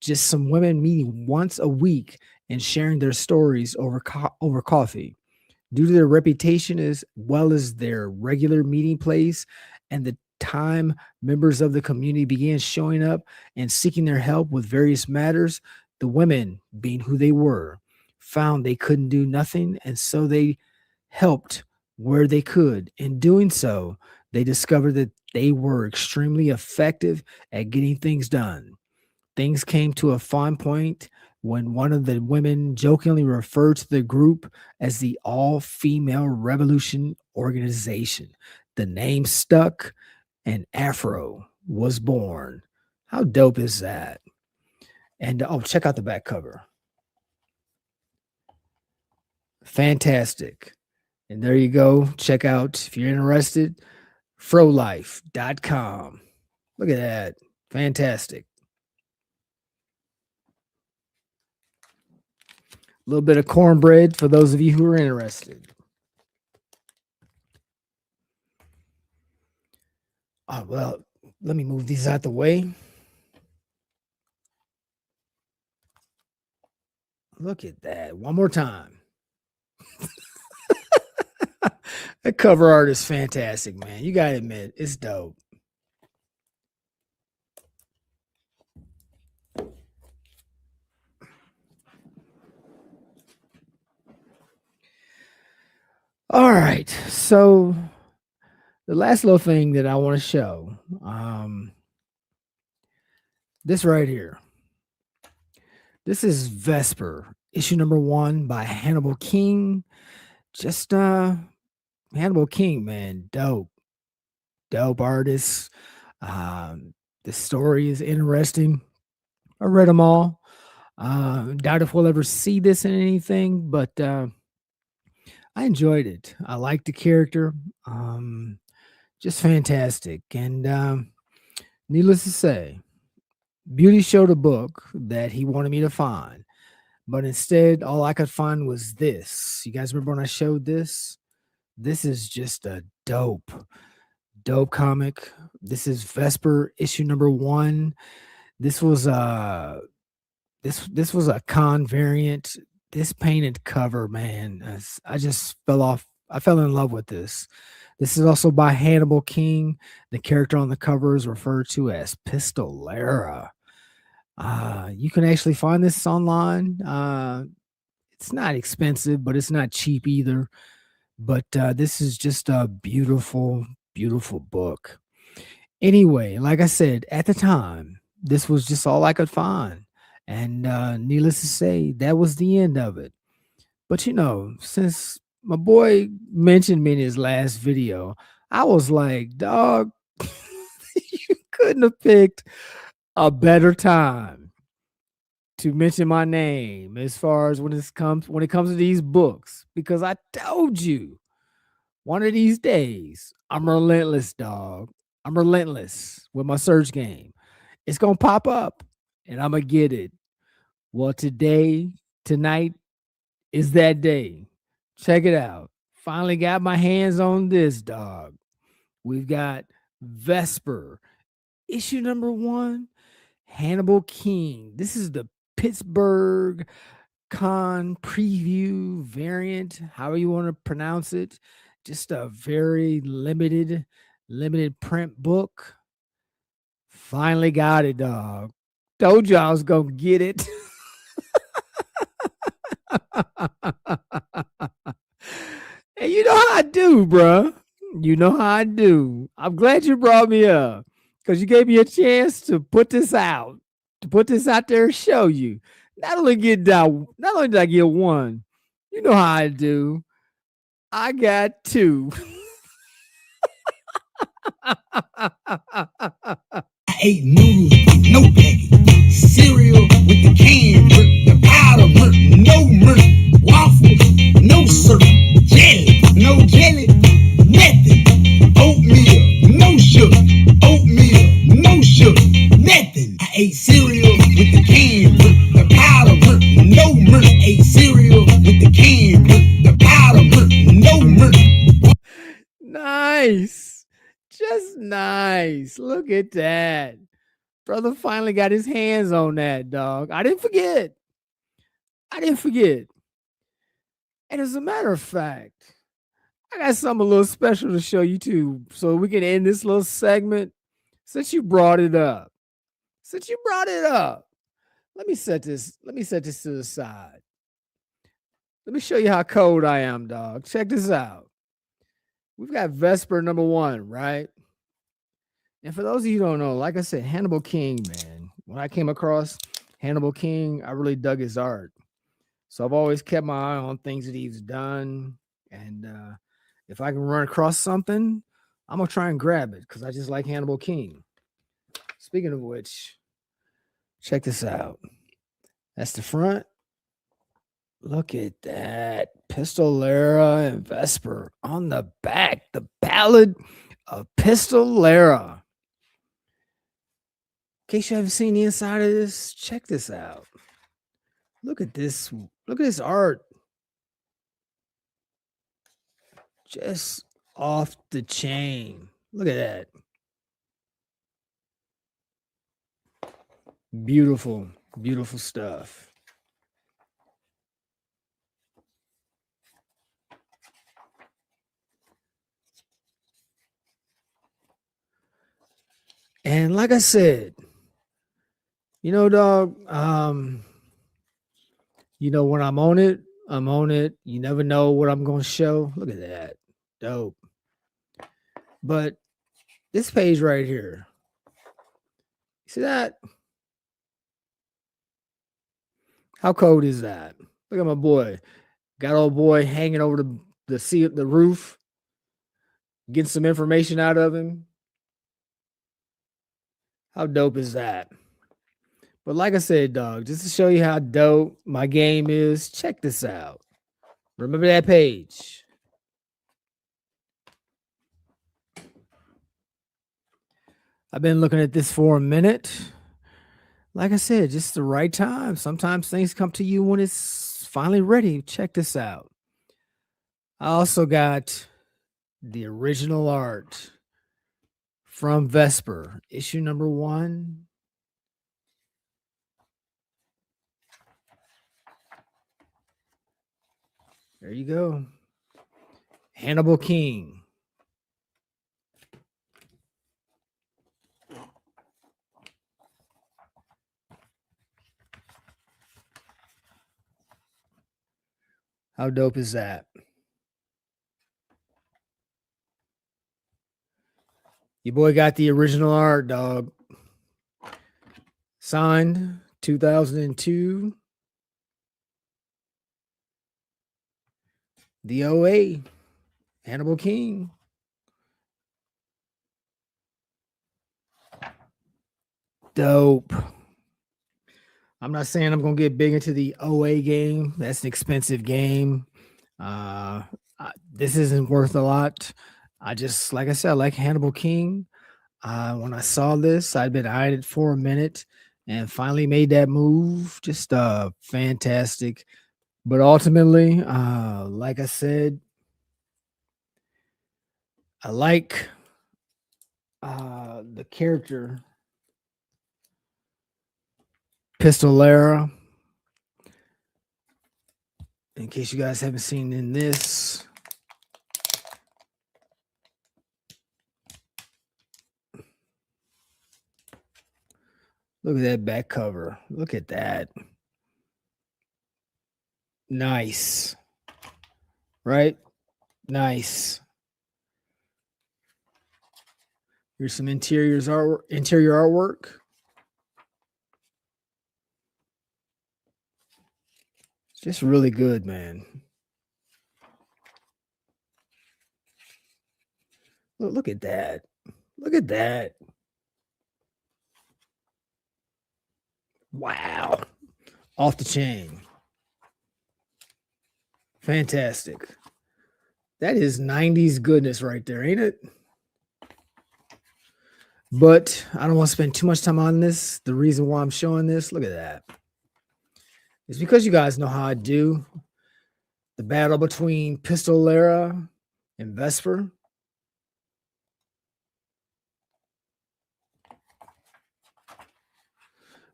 Just some women meeting once a week and sharing their stories over coffee. Due to their reputation as well as their regular meeting place and the time members of the community began showing up and seeking their help with various matters, the women, being who they were, found they couldn't do nothing, and so they helped where they could. In doing so, they discovered that they were extremely effective at getting things done. Things came to a fine point when one of the women jokingly referred to the group as the All Female Revolution Organization. The name stuck, and Afro was born. How dope is that? And oh, check out the back cover. Fantastic. And there you go. Check out, if you're interested, frolife.com. Look at that. Fantastic. A little bit of cornbread for those of you who are interested. Well, let me move these out the way. Look at that. One more time. That cover art is fantastic, man. You got to admit, it's dope. All right. So the last little thing that I want to show, this right here. This is Vesper, issue number 1 by Hannibal King. Just Hannibal King, man, dope artist. The story is interesting. I read them all. Doubt if we'll ever see this in anything, but I enjoyed it. I liked the character. Just fantastic. And needless to say, Beauty showed a book that he wanted me to find, but instead, all I could find was this. You guys remember when I showed this? This is just a dope comic. This is Vesper issue number 1. This was this was a con variant. This painted cover, man, I just I fell in love with this. This is also by Hannibal King. The character on the cover is referred to as Pistolera. You can actually find this online. It's not expensive, but it's not cheap either. But this is just a beautiful, Beautiful book. Anyway, like I said, at the time, this was just all I could find. And needless to say, that was the end of it. But since my boy mentioned me in his last video, I was like, dog, you couldn't have picked a better time to mention my name as far as when it comes to these books, because I told you one of these days I'm relentless, dog. I'm relentless with my search game. It's gonna pop up and I'm gonna get it. Well, tonight is that day. Check it out. Finally got my hands on this, dog. We've got Vesper, issue number 1, Hannibal King. This is the Pittsburgh Con preview variant, however you want to pronounce it. Just a very limited print book. Finally got it, dog. Told you I was gonna get it. And you know how I do, bruh. You know how I do. I'm glad you brought me up because you gave me a chance to put this out there and show you. Not only did I get one, you know how I do. I got two.
I ate noodles with no packet, cereal with the canned milk, the powder milk, no milk, waffles, no syrup, jelly, no jelly, nothing, oatmeal, no sugar, oatmeal, no sugar, nothing. I ate cereal with the canned milk, the powder milk, no milk. Ate cereal with the canned milk, the powder milk, no milk.
Nice. Just nice. Look at that. Brother finally got his hands on that, dog. I didn't forget. I didn't forget. And as a matter of fact, I got something a little special to show you too. So we can end this little segment since you brought it up. Since you brought it up, let me set this to the side. Let me show you how cold I am, dog. Check this out. We've got Vesper number 1, right? And for those of you who don't know, like I said, Hannibal King, man. When I came across Hannibal King, I really dug his art. So I've always kept my eye on things that he's done. And if I can run across something, I'm going to try and grab it because I just like Hannibal King. Speaking of which, check this out. That's the front. Look at that. Pistolera and Vesper on the back. The Ballad of Pistolera. In case you haven't seen the inside of this, check this out. Look at this. Look at this art. Just off the chain. Look at that. Beautiful, beautiful stuff. And like I said, dog, when I'm on it, I'm on it. You never know what I'm going to show. Look at that. Dope. But this page right here, see that? How cold is that? Look at my boy. Got old boy hanging over the roof, getting some information out of him. How dope is that? But like I said, dog, just to show you how dope my game is, check this out. Remember that page. I've been looking at this for a minute. Like I said, just the right time. Sometimes things come to you when it's finally ready. Check this out. I also got the original art from Vesper, issue number 1. There you go. Hannibal King. How dope is that? Your boy got the original art, dog. Signed 2002. The OA. Hannibal King. Dope. I'm not saying I'm gonna get big into the OA game. That's an expensive game. This isn't worth a lot. I just, like I said, I like Hannibal King. When I saw this, I'd been eyeing it for a minute and finally made that move. Just fantastic. But ultimately, like I said, I like the character Pistolera. In case you guys haven't seen in this, look at that back cover. Look at that. Nice. Right? Nice. Here's some interior artwork. It's just really good, man. Look at that. Look at that. Wow. Off the chain. Fantastic. That is 90s goodness right there, ain't it? But I don't want to spend too much time on this. The reason why I'm showing this, look at that. It's because you guys know how I do. The battle between Pistolera and Vesper.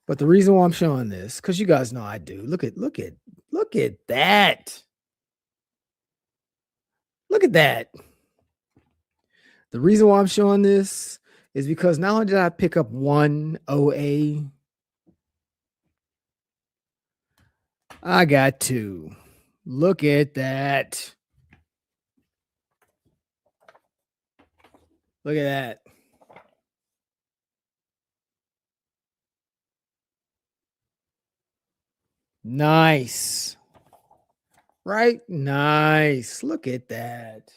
But the reason why I'm showing this, because you guys know I do. Look at that. Look at that. The reason why I'm showing this is because not only did I pick up one OA, I got two. Look at that. Look at that. Nice. Right? Nice. Look at that.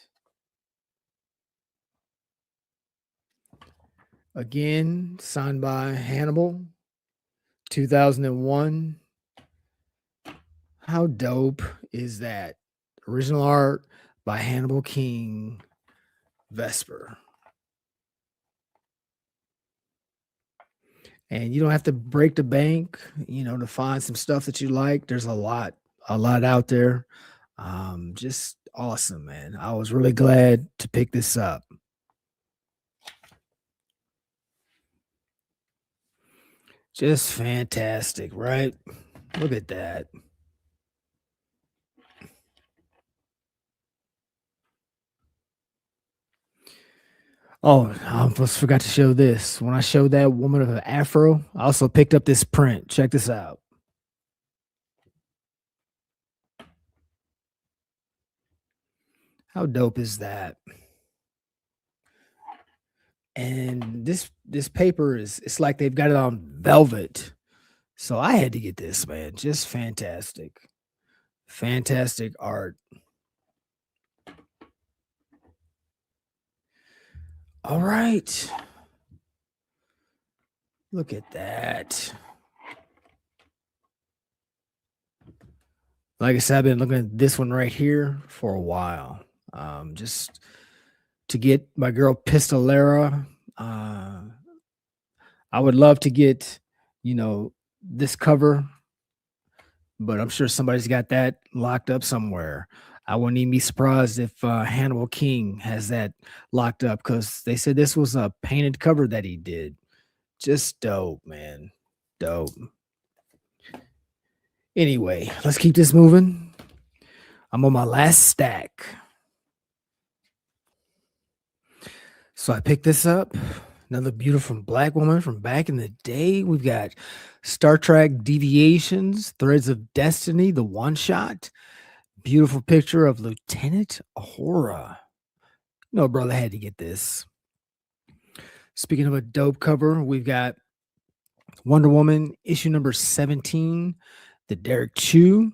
Again, signed by Hannibal, 2001. How dope is that? Original art by Hannibal King, Vesper. And you don't have to break the bank, to find some stuff that you like. There's a lot out there. Just awesome, man. I was really glad to pick this up. Just fantastic, right? Look at that. Oh, I almost forgot to show this. When I showed that woman of an afro, I also picked up this print. Check this out. How dope is that? And this paper it's like they've got it on velvet. So I had to get this, man. Just fantastic. Fantastic art. All right. Look at that. Like I said, I've been looking at this one right here for a while. Just to get my girl Pistolera. I would love to get, this cover, but I'm sure somebody's got that locked up somewhere. I wouldn't even be surprised if Hannibal King has that locked up because they said this was a painted cover that he did. Just dope, man. Dope. Anyway, let's keep this moving. I'm on my last stack. So I picked this up. Another beautiful black woman from back in the day. We've got Star Trek Deviations, Threads of Destiny, the one shot. Beautiful picture of Lieutenant Ahura. No, brother, had to get this. Speaking of a dope cover, we've got Wonder Woman issue number 17, the Derek Chew.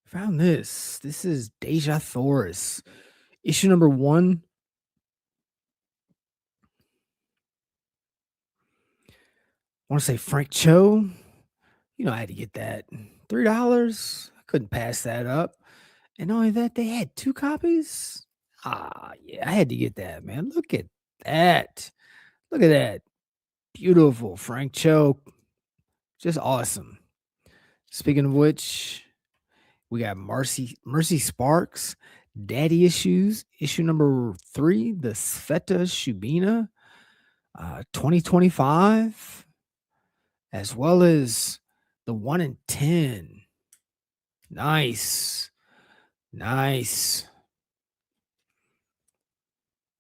Found this. This is Deja Thoris. Issue number 1. I want to say Frank Cho. I had to get that. $3. I couldn't pass that up. And not only that, they had 2 copies. Yeah, I had to get that, man. Look at that. Look at that. Beautiful. Frank Cho. Just awesome. Speaking of which, we got Mercy Sparks, Daddy Issues, issue number 3, the Sveta Shubina, 2025, as well as the 1 in 10. Nice.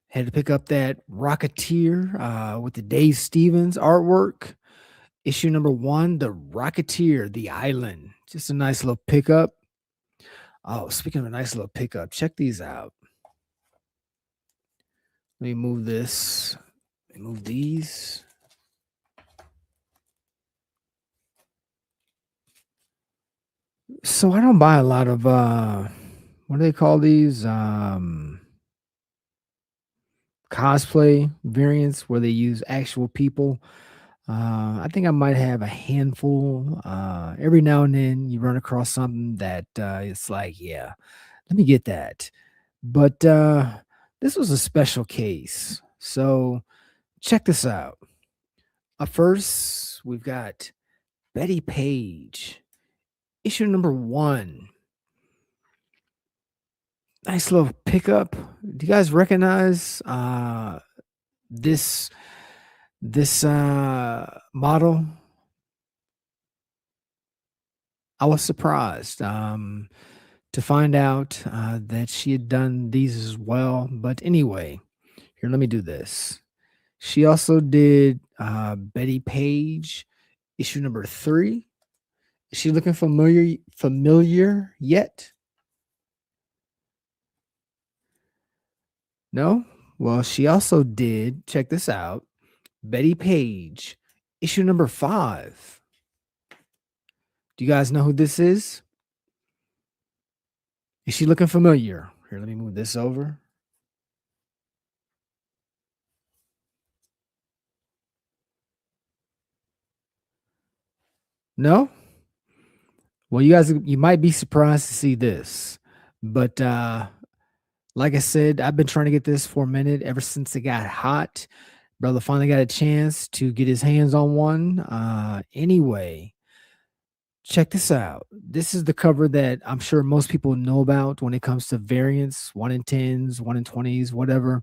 Had to pick up that Rocketeer with the Dave Stevens artwork. Issue number 1, the Rocketeer, the Island. Just a nice little pickup. Oh, speaking of a nice little pickup, check these out. Let me move this. Let me move these. So I don't buy a lot of what do they call these? Cosplay variants where they use actual people. I think I might have a handful. Every now and then you run across something that it's like, yeah, let me get that. But this was a special case. So check this out. First, we've got Betty Page, issue number 1. Nice little pickup. Do you guys recognize this model? I was surprised to find out that she had done these as well. But anyway, here, let me do this. She also did Betty Page, issue number 3. Is she looking familiar yet? No? Well, she also did, check this out, Betty Page, issue number 5. Do you guys know who this is? Is she looking familiar? Here, let me move this over. No? Well, you might be surprised to see this. But like I said, I've been trying to get this for a minute ever since it got hot. Brother finally got a chance to get his hands on one. Anyway, check this out. This is the cover that I'm sure most people know about when it comes to variants, 1 in 10s, 1 in 20s, whatever.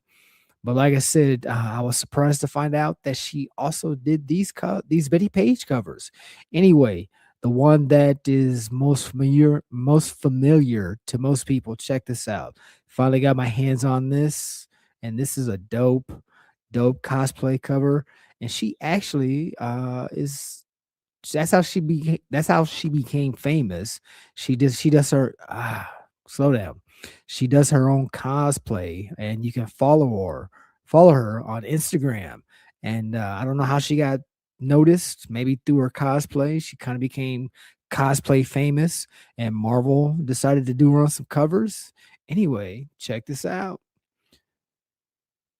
But like I said, I was surprised to find out that she also did these Betty Page covers. Anyway, the one that is most familiar to most people. Check this out. Finally got my hands on this, and this is a dope cosplay cover. And she actually is that's how she became famous. She does her slow down. She does her own cosplay, and you can follow her on Instagram. And I don't know how she got noticed. Maybe through her cosplay, she kind of became cosplay famous, and Marvel decided to do her on some covers. Anyway, check this out.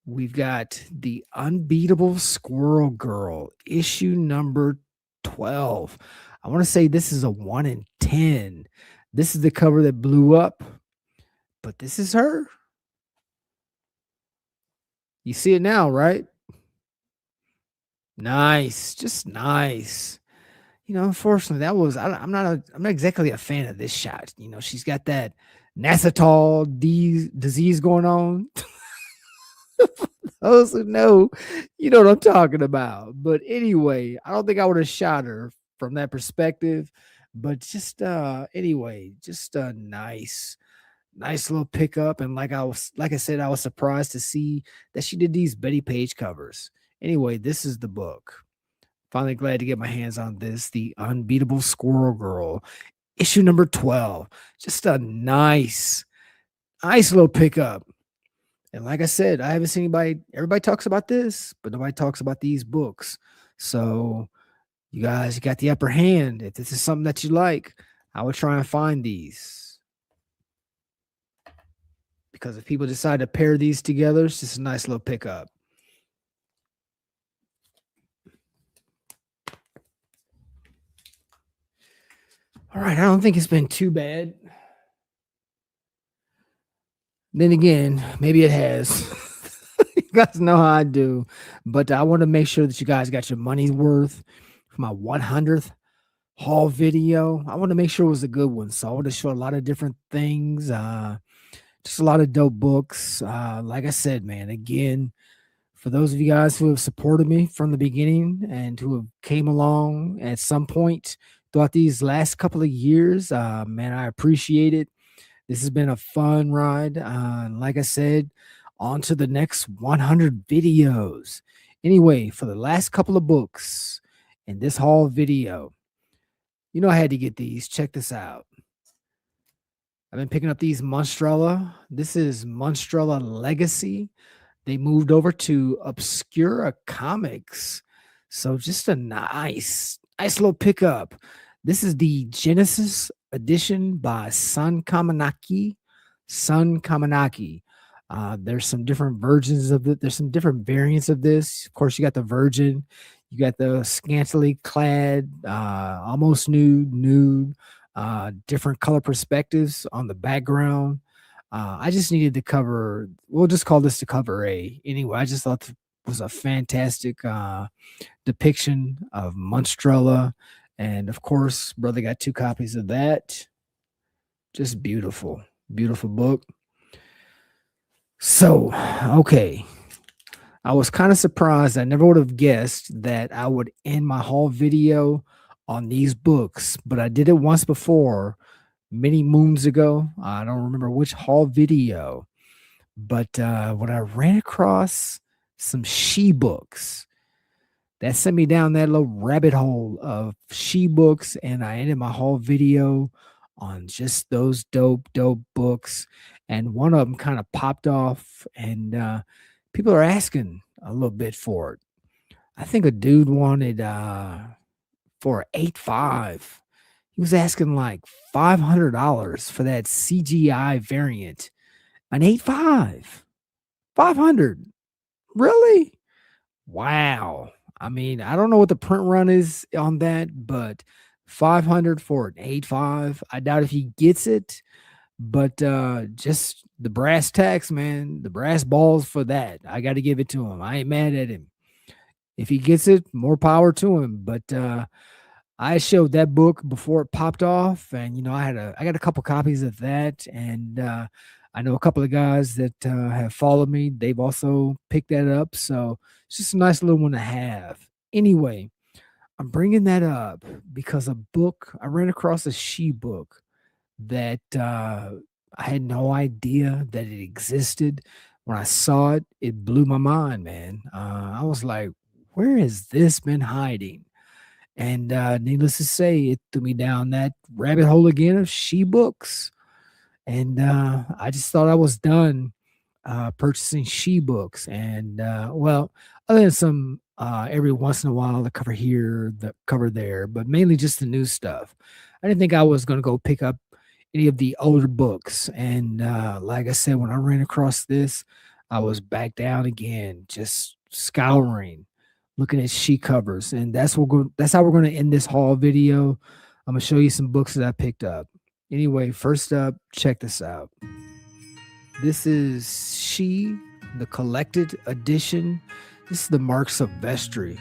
We've got the Unbeatable Squirrel Girl, issue number 12. I want to say this is a 1 in 10. This is the cover that blew up, but this is her. You see it now, right? Nice, just nice. Unfortunately, I'm not exactly a fan of this shot. She's got that Nassatol disease going on. Those who know, you know what I'm talking about. But anyway, I don't think I would have shot her from that perspective. But just anyway, just a nice little pickup. And like I said, I was surprised to see that she did these Betty Page covers. Anyway, this is the book. Finally glad to get my hands on this, the Unbeatable Squirrel Girl, issue number 12. Just a nice little pickup. And like I said, I haven't seen everybody talks about this, but nobody talks about these books. So you guys, you got the upper hand. If this is something that you like, I would try and find these. Because if people decide to pair these together, it's just a nice little pickup. All right, I don't think it's been too bad. Then again, maybe it has. You guys know how I do, but I want to make sure that you guys got your money's worth for my 100th haul video. I want to make sure it was a good one, so I want to show a lot of different things. Just a lot of dope books. Like I said, man, again, for those of you guys who have supported me from the beginning and who have came along at some point throughout these last couple of years, man, I appreciate it. This has been a fun ride. Like I said, on to the next 100 videos. Anyway, for the last couple of books in this haul video, you know I had to get these. Check this out. I've been picking up these Monstrella. This is Monstrella Legacy. They moved over to Obscura Comics. So just a nice little pickup. This is the Genesis edition by Sun Kamanaki. There's some different versions of it. There's some different variants of this. Of course, you got the Virgin. You got the scantily clad, almost nude, different color perspectives on the background. I just needed the cover. We'll just call this the cover A. Anyway, I just thought it was a fantastic depiction of Monstrella. And of course, brother got 2 copies of that. Just beautiful, beautiful book. So, okay. I was kind of surprised. I never would have guessed that I would end my haul video on these books, but I did it once before, many moons ago. I don't remember which haul video, but when I ran across some she books, that sent me down that little rabbit hole of she books, and I ended my haul video on just those dope books. And one of them kind of popped off, and people are asking a little bit for it. I think a dude wanted for 8.5. He was asking like $500 for that CGI variant. An 8.5. 500. Really? Wow. I mean, I don't know what the print run is on that, but 500 for an 8.5. I doubt if he gets it, but just the brass tacks, man, the brass balls for that. I got to give it to him. I ain't mad at him. If he gets it, more power to him. But I showed that book before it popped off, and I got a couple copies of that, and I know a couple of guys that have followed me. They've also picked that up, so it's just a nice little one to have. Anyway, I'm bringing that up because I ran across a she book that I had no idea that it existed. When I saw it, it blew my mind, man. I was like, where has this been hiding? And needless to say, it threw me down that rabbit hole again of she books. And I just thought I was done purchasing she books. And well, other than some every once in a while, the cover here, the cover there, but mainly just the new stuff. I didn't think I was going to go pick up any of the older books. And like I said, when I ran across this, I was back down again, just scouring, looking at she covers. And that's how we're going to end this haul video. I'm going to show you some books that I picked up. Anyway, first up, check this out. This is She, the collected edition. This is the Mark Silvestri.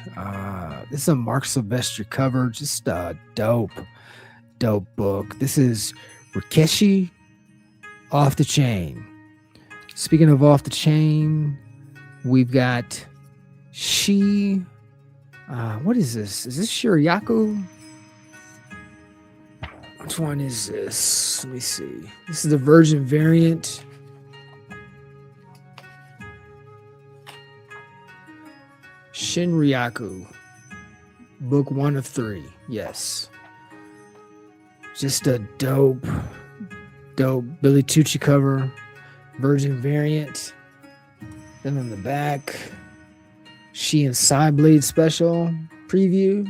This is a Mark Silvestri cover. Just a dope book. This is Rikeshi Off the Chain. Speaking of off the chain, we've got She. What is this? Is this Shiryaku? Which one is this? Let me see. This is the Virgin variant. Shinryaku. Book 1 of 3. Yes. Just a dope Billy Tucci cover. Virgin variant. Then in the back, She and Cyblade special preview.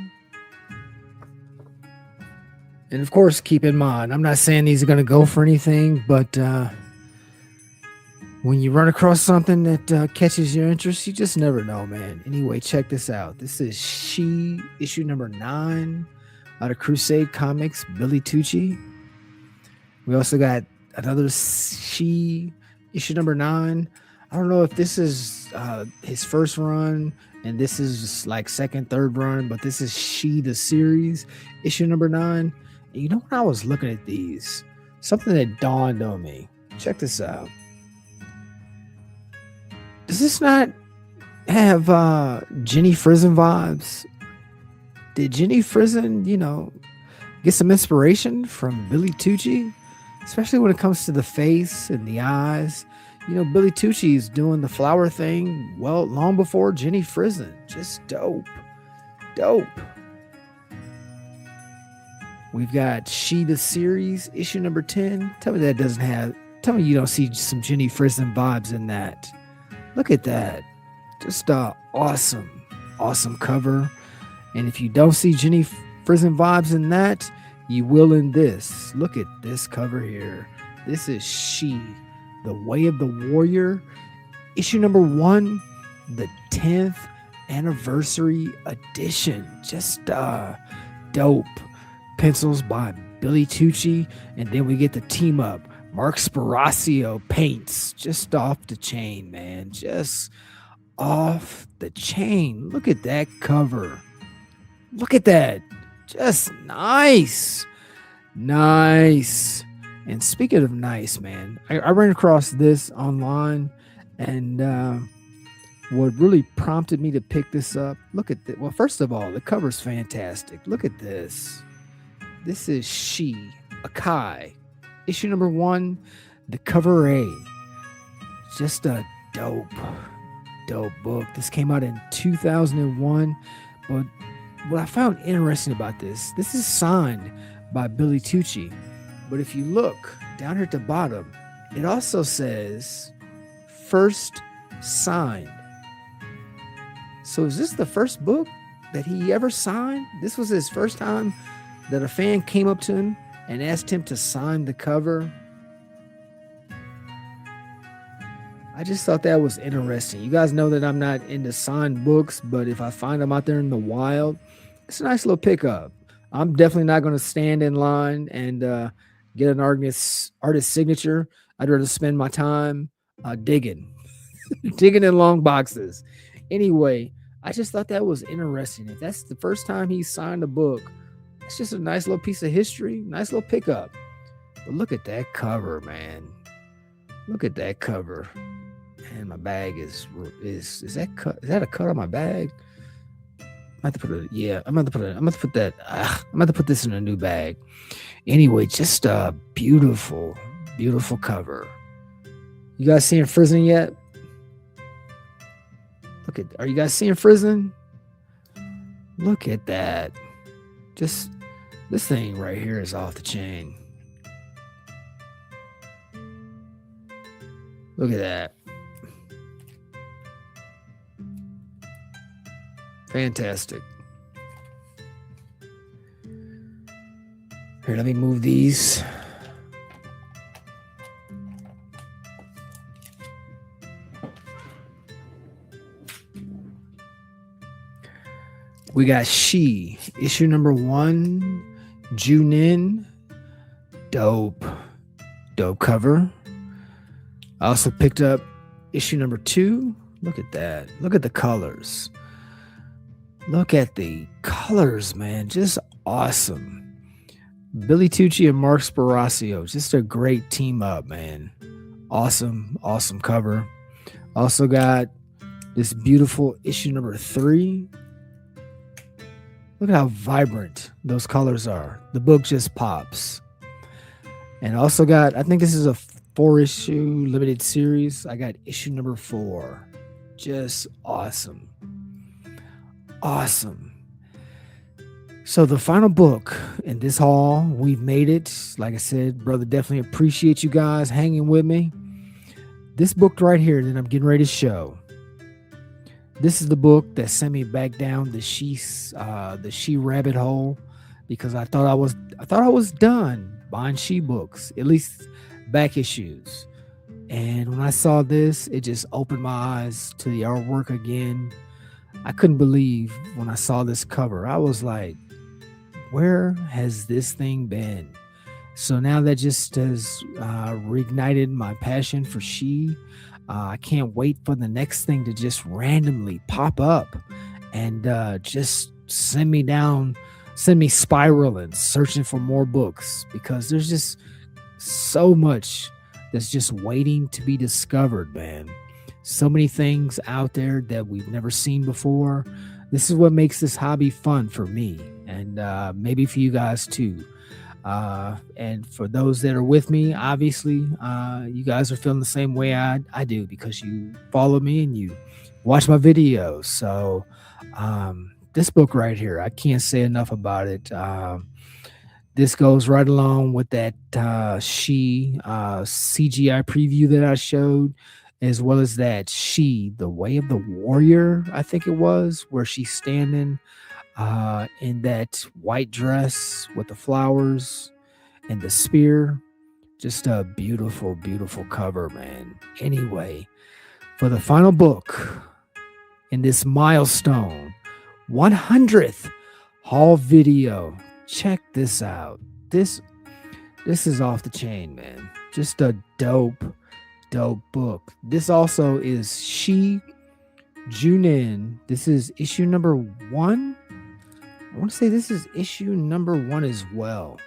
And of course, keep in mind, I'm not saying these are going to go for anything, but when you run across something that catches your interest, you just never know, man. Anyway, check this out. This is She, issue number 9 out of Crusade Comics, Billy Tucci. We also got another She, issue number 9. I don't know if this is his first run and this is like second, third run, but this is She, the series, issue number 9. And you know, when I was looking at these, something that dawned on me. Check this out. Does this not have Jenny Frison vibes? Did Jenny Frison, get some inspiration from Billy Tucci? Especially when it comes to the face and the eyes. Billy Tucci is doing the flower thing, well, long before Jenny Frison. Just dope. Dope. We've got She, the series, issue number 10. Tell me you don't see some Jenny Frison vibes in that. Look at that. Just awesome cover. And if you don't see Jenny Frison vibes in that, you will in this. Look at this cover here. This is She, the Way of the Warrior, issue number 1, the 10th anniversary edition. Just dope. Pencils by Billy Tucci. And then we get the team up. Mark Sparacio paints. Just off the chain, man. Just off the chain. Look at that cover. Look at that. Just nice. Nice. And speaking of nice, man, I ran across this online, and what really prompted me to pick this up, look at this. Well, first of all, the cover's fantastic. Look at this. This is She, Akai, issue number 1, the cover A. Just a dope book. This came out in 2001, but what I found interesting about this is signed by Billy Tucci. But if you look down here at the bottom, it also says first signed. So is this the first book that he ever signed? This was his first time that a fan came up to him and asked him to sign the cover. I just thought that was interesting. You guys know that I'm not into signed books, but if I find them out there in the wild, it's a nice little pickup. I'm definitely not going to stand in line and get an artist signature. I'd rather spend my time digging in long boxes. Anyway, I just thought that was interesting. If that's the first time he signed a book, it's just a nice little piece of history, nice little pickup. But look at that cover, man. Look at that cover. And my bag is that cut? Is that a cut on my bag? I'm going to put this in a new bag. Anyway, just a beautiful, beautiful cover. You guys seeing Frison yet? Are you guys seeing Frison? Look at that. Just this thing right here is off the chain. Look at that. Fantastic. Here, let me move these. We got She, issue number 1, Junin. Dope cover. I also picked up issue number 2. Look at that. Look at the colors. Look at the colors, man. Just awesome. Billy Tucci and Mark Sparacio. Just a great team up, man. Awesome cover. Also got this beautiful issue number 3. Look at how vibrant those colors are. The book just pops. And also got, I think this is a 4-issue limited series. I got issue number 4. Just awesome. Awesome. So the final book in this haul, we've made it. Like I said, brother, definitely appreciate you guys hanging with me. This book right here that I'm getting ready to show This is the book that sent me back down the she rabbit hole, because I thought I was done buying she books, at least back issues. And when I saw this, it just opened my eyes to the artwork again. I couldn't believe when I saw this cover. I was like, where has this thing been? So now that just has reignited my passion for she. I can't wait for the next thing to just randomly pop up and just send me spiraling, searching for more books, because there's just so much that's just waiting to be discovered, man. So many things out there that we've never seen before. This is what makes this hobby fun for me, and maybe for you guys too. And for those that are with me, obviously, you guys are feeling the same way I do, because you follow me and you watch my videos. So, this book right here, I can't say enough about it. This goes right along with that she CGI preview that I showed, as well as that she, the way of the warrior, I think it was, where she's standing in that white dress with the flowers and the spear. Just a beautiful, beautiful cover, man. Anyway, for the final book in this milestone 100th haul video, check this out. This is off the chain, man. Just a dope book. This also is She Junin. This is issue number 1. I want to say this is issue number 1 as well.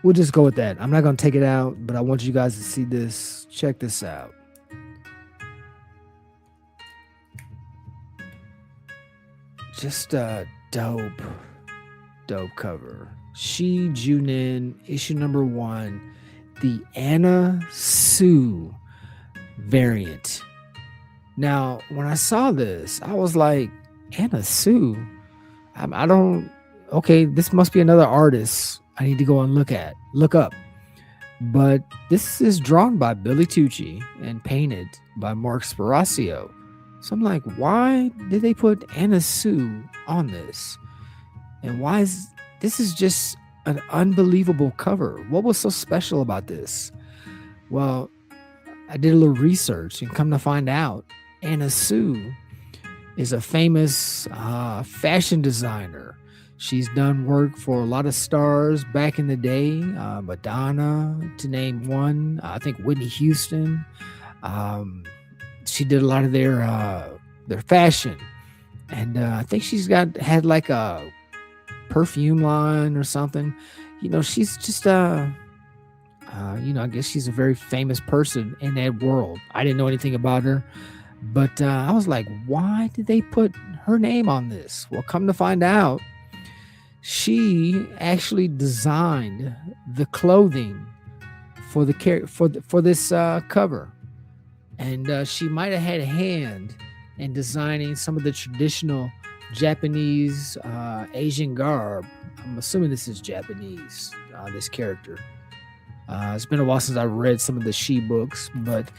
We'll just go with that. I'm not going to take it out, but I want you guys to see this. Check this out. Just a dope cover. She Junin, issue number 1, the Anna Sue variant. Now, when I saw this, I was like, Anna Sue? I don't, okay, this must be another artist I need to go and look up. But this is drawn by Billy Tucci and painted by Mark Sparacio. So I'm like, why did they put Anna Sue on this? And why is this is just an unbelievable cover? What was so special about this? Well, I did a little research and come to find out, Anna Sue is a famous fashion designer. She's done work for a lot of stars back in the day, Madonna, to name one. I think Whitney Houston. She did a lot of their fashion, and I think she's had like a perfume line or something. You know, she's just I guess she's a very famous person in that world. I didn't know anything about her, but I was like, why did they put her name on this? Well, come to find out, she actually designed the clothing for this cover, and she might have had a hand in designing some of the traditional Japanese Asian garb. I'm assuming this is Japanese. This character. It's been a while since I read some of the She books, but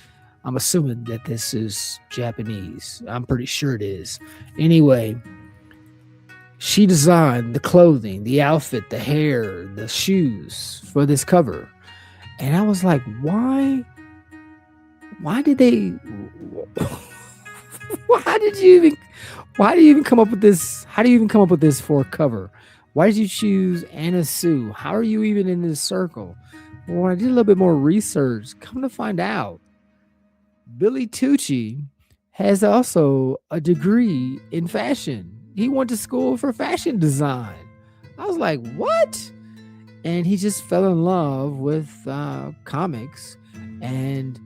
I'm assuming that this is Japanese. I'm pretty sure it is. Anyway, she designed the clothing, the outfit, the hair, the shoes for this cover. And I was like, why did they why do you even come up with this? How do you even come up with this for a cover? Why did you choose Anna Sue? How are you even in this circle? Well, when I did a little bit more research, come to find out, Billy Tucci has also a degree in fashion. He went to school for fashion design. I was like, what? And he just fell in love with comics, and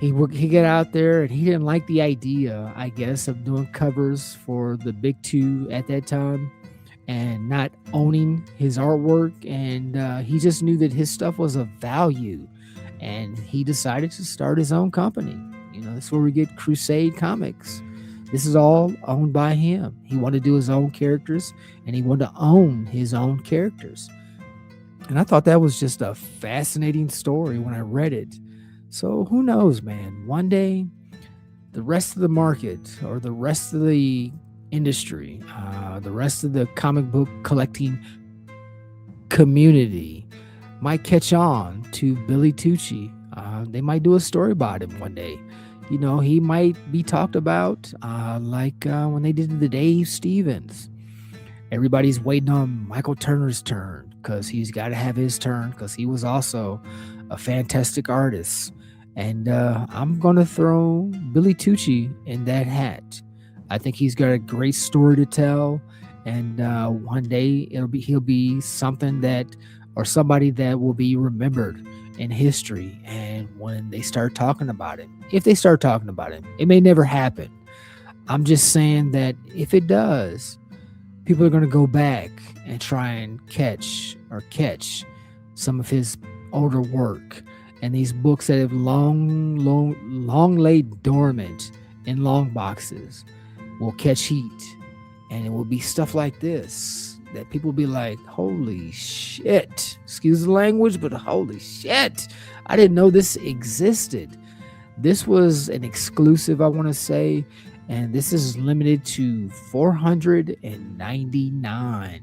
he got out there, and he didn't like the idea, I guess, of doing covers for the big two at that time and not owning his artwork. And he just knew that his stuff was of value, and he decided to start his own company. You know, that's where we get Crusade Comics. This is all owned by him. He wanted to do his own characters, and he wanted to own his own characters. And I thought that was just a fascinating story when I read it. So who knows, man? One day, the rest of the market or the rest of the industry, the rest of the comic book collecting community might catch on to Billy Tucci. They might do a story about him one day. You know, he might be talked about like when they did the Dave Stevens. Everybody's waiting on Michael Turner's turn because he's got to have his turn because he was also a fantastic artist. And I'm going to throw Billy Tucci in that hat. I think he's got a great story to tell. And one day he'll be something that, or somebody that will be remembered in history. And when they start talking about him, if they start talking about him, it may never happen. I'm just saying that if it does, people are going to go back and try and catch some of his older work, and these books that have long laid dormant in long boxes will catch heat, and it will be stuff like this that people will be like, holy shit, excuse the language, but holy shit, I didn't know this existed. This was an exclusive, I want to say, and this is limited to 499.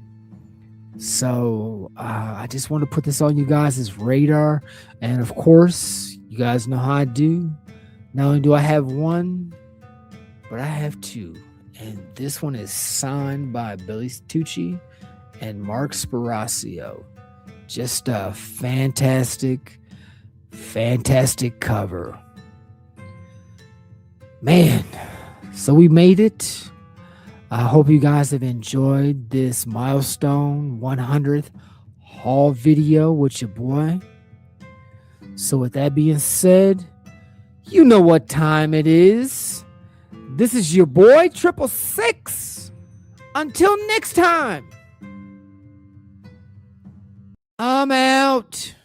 So I just want to put this on you guys' radar. And of course, you guys know how I do. Not only do I have one, but I have two. And this one is signed by Billy Tucci and Mark Sparacio. Just a fantastic cover. Man, so we made it. I hope you guys have enjoyed this Milestone 100th haul video with your boy. So with that being said, you know what time it is. This is your boy 666. Until next time, I'm out.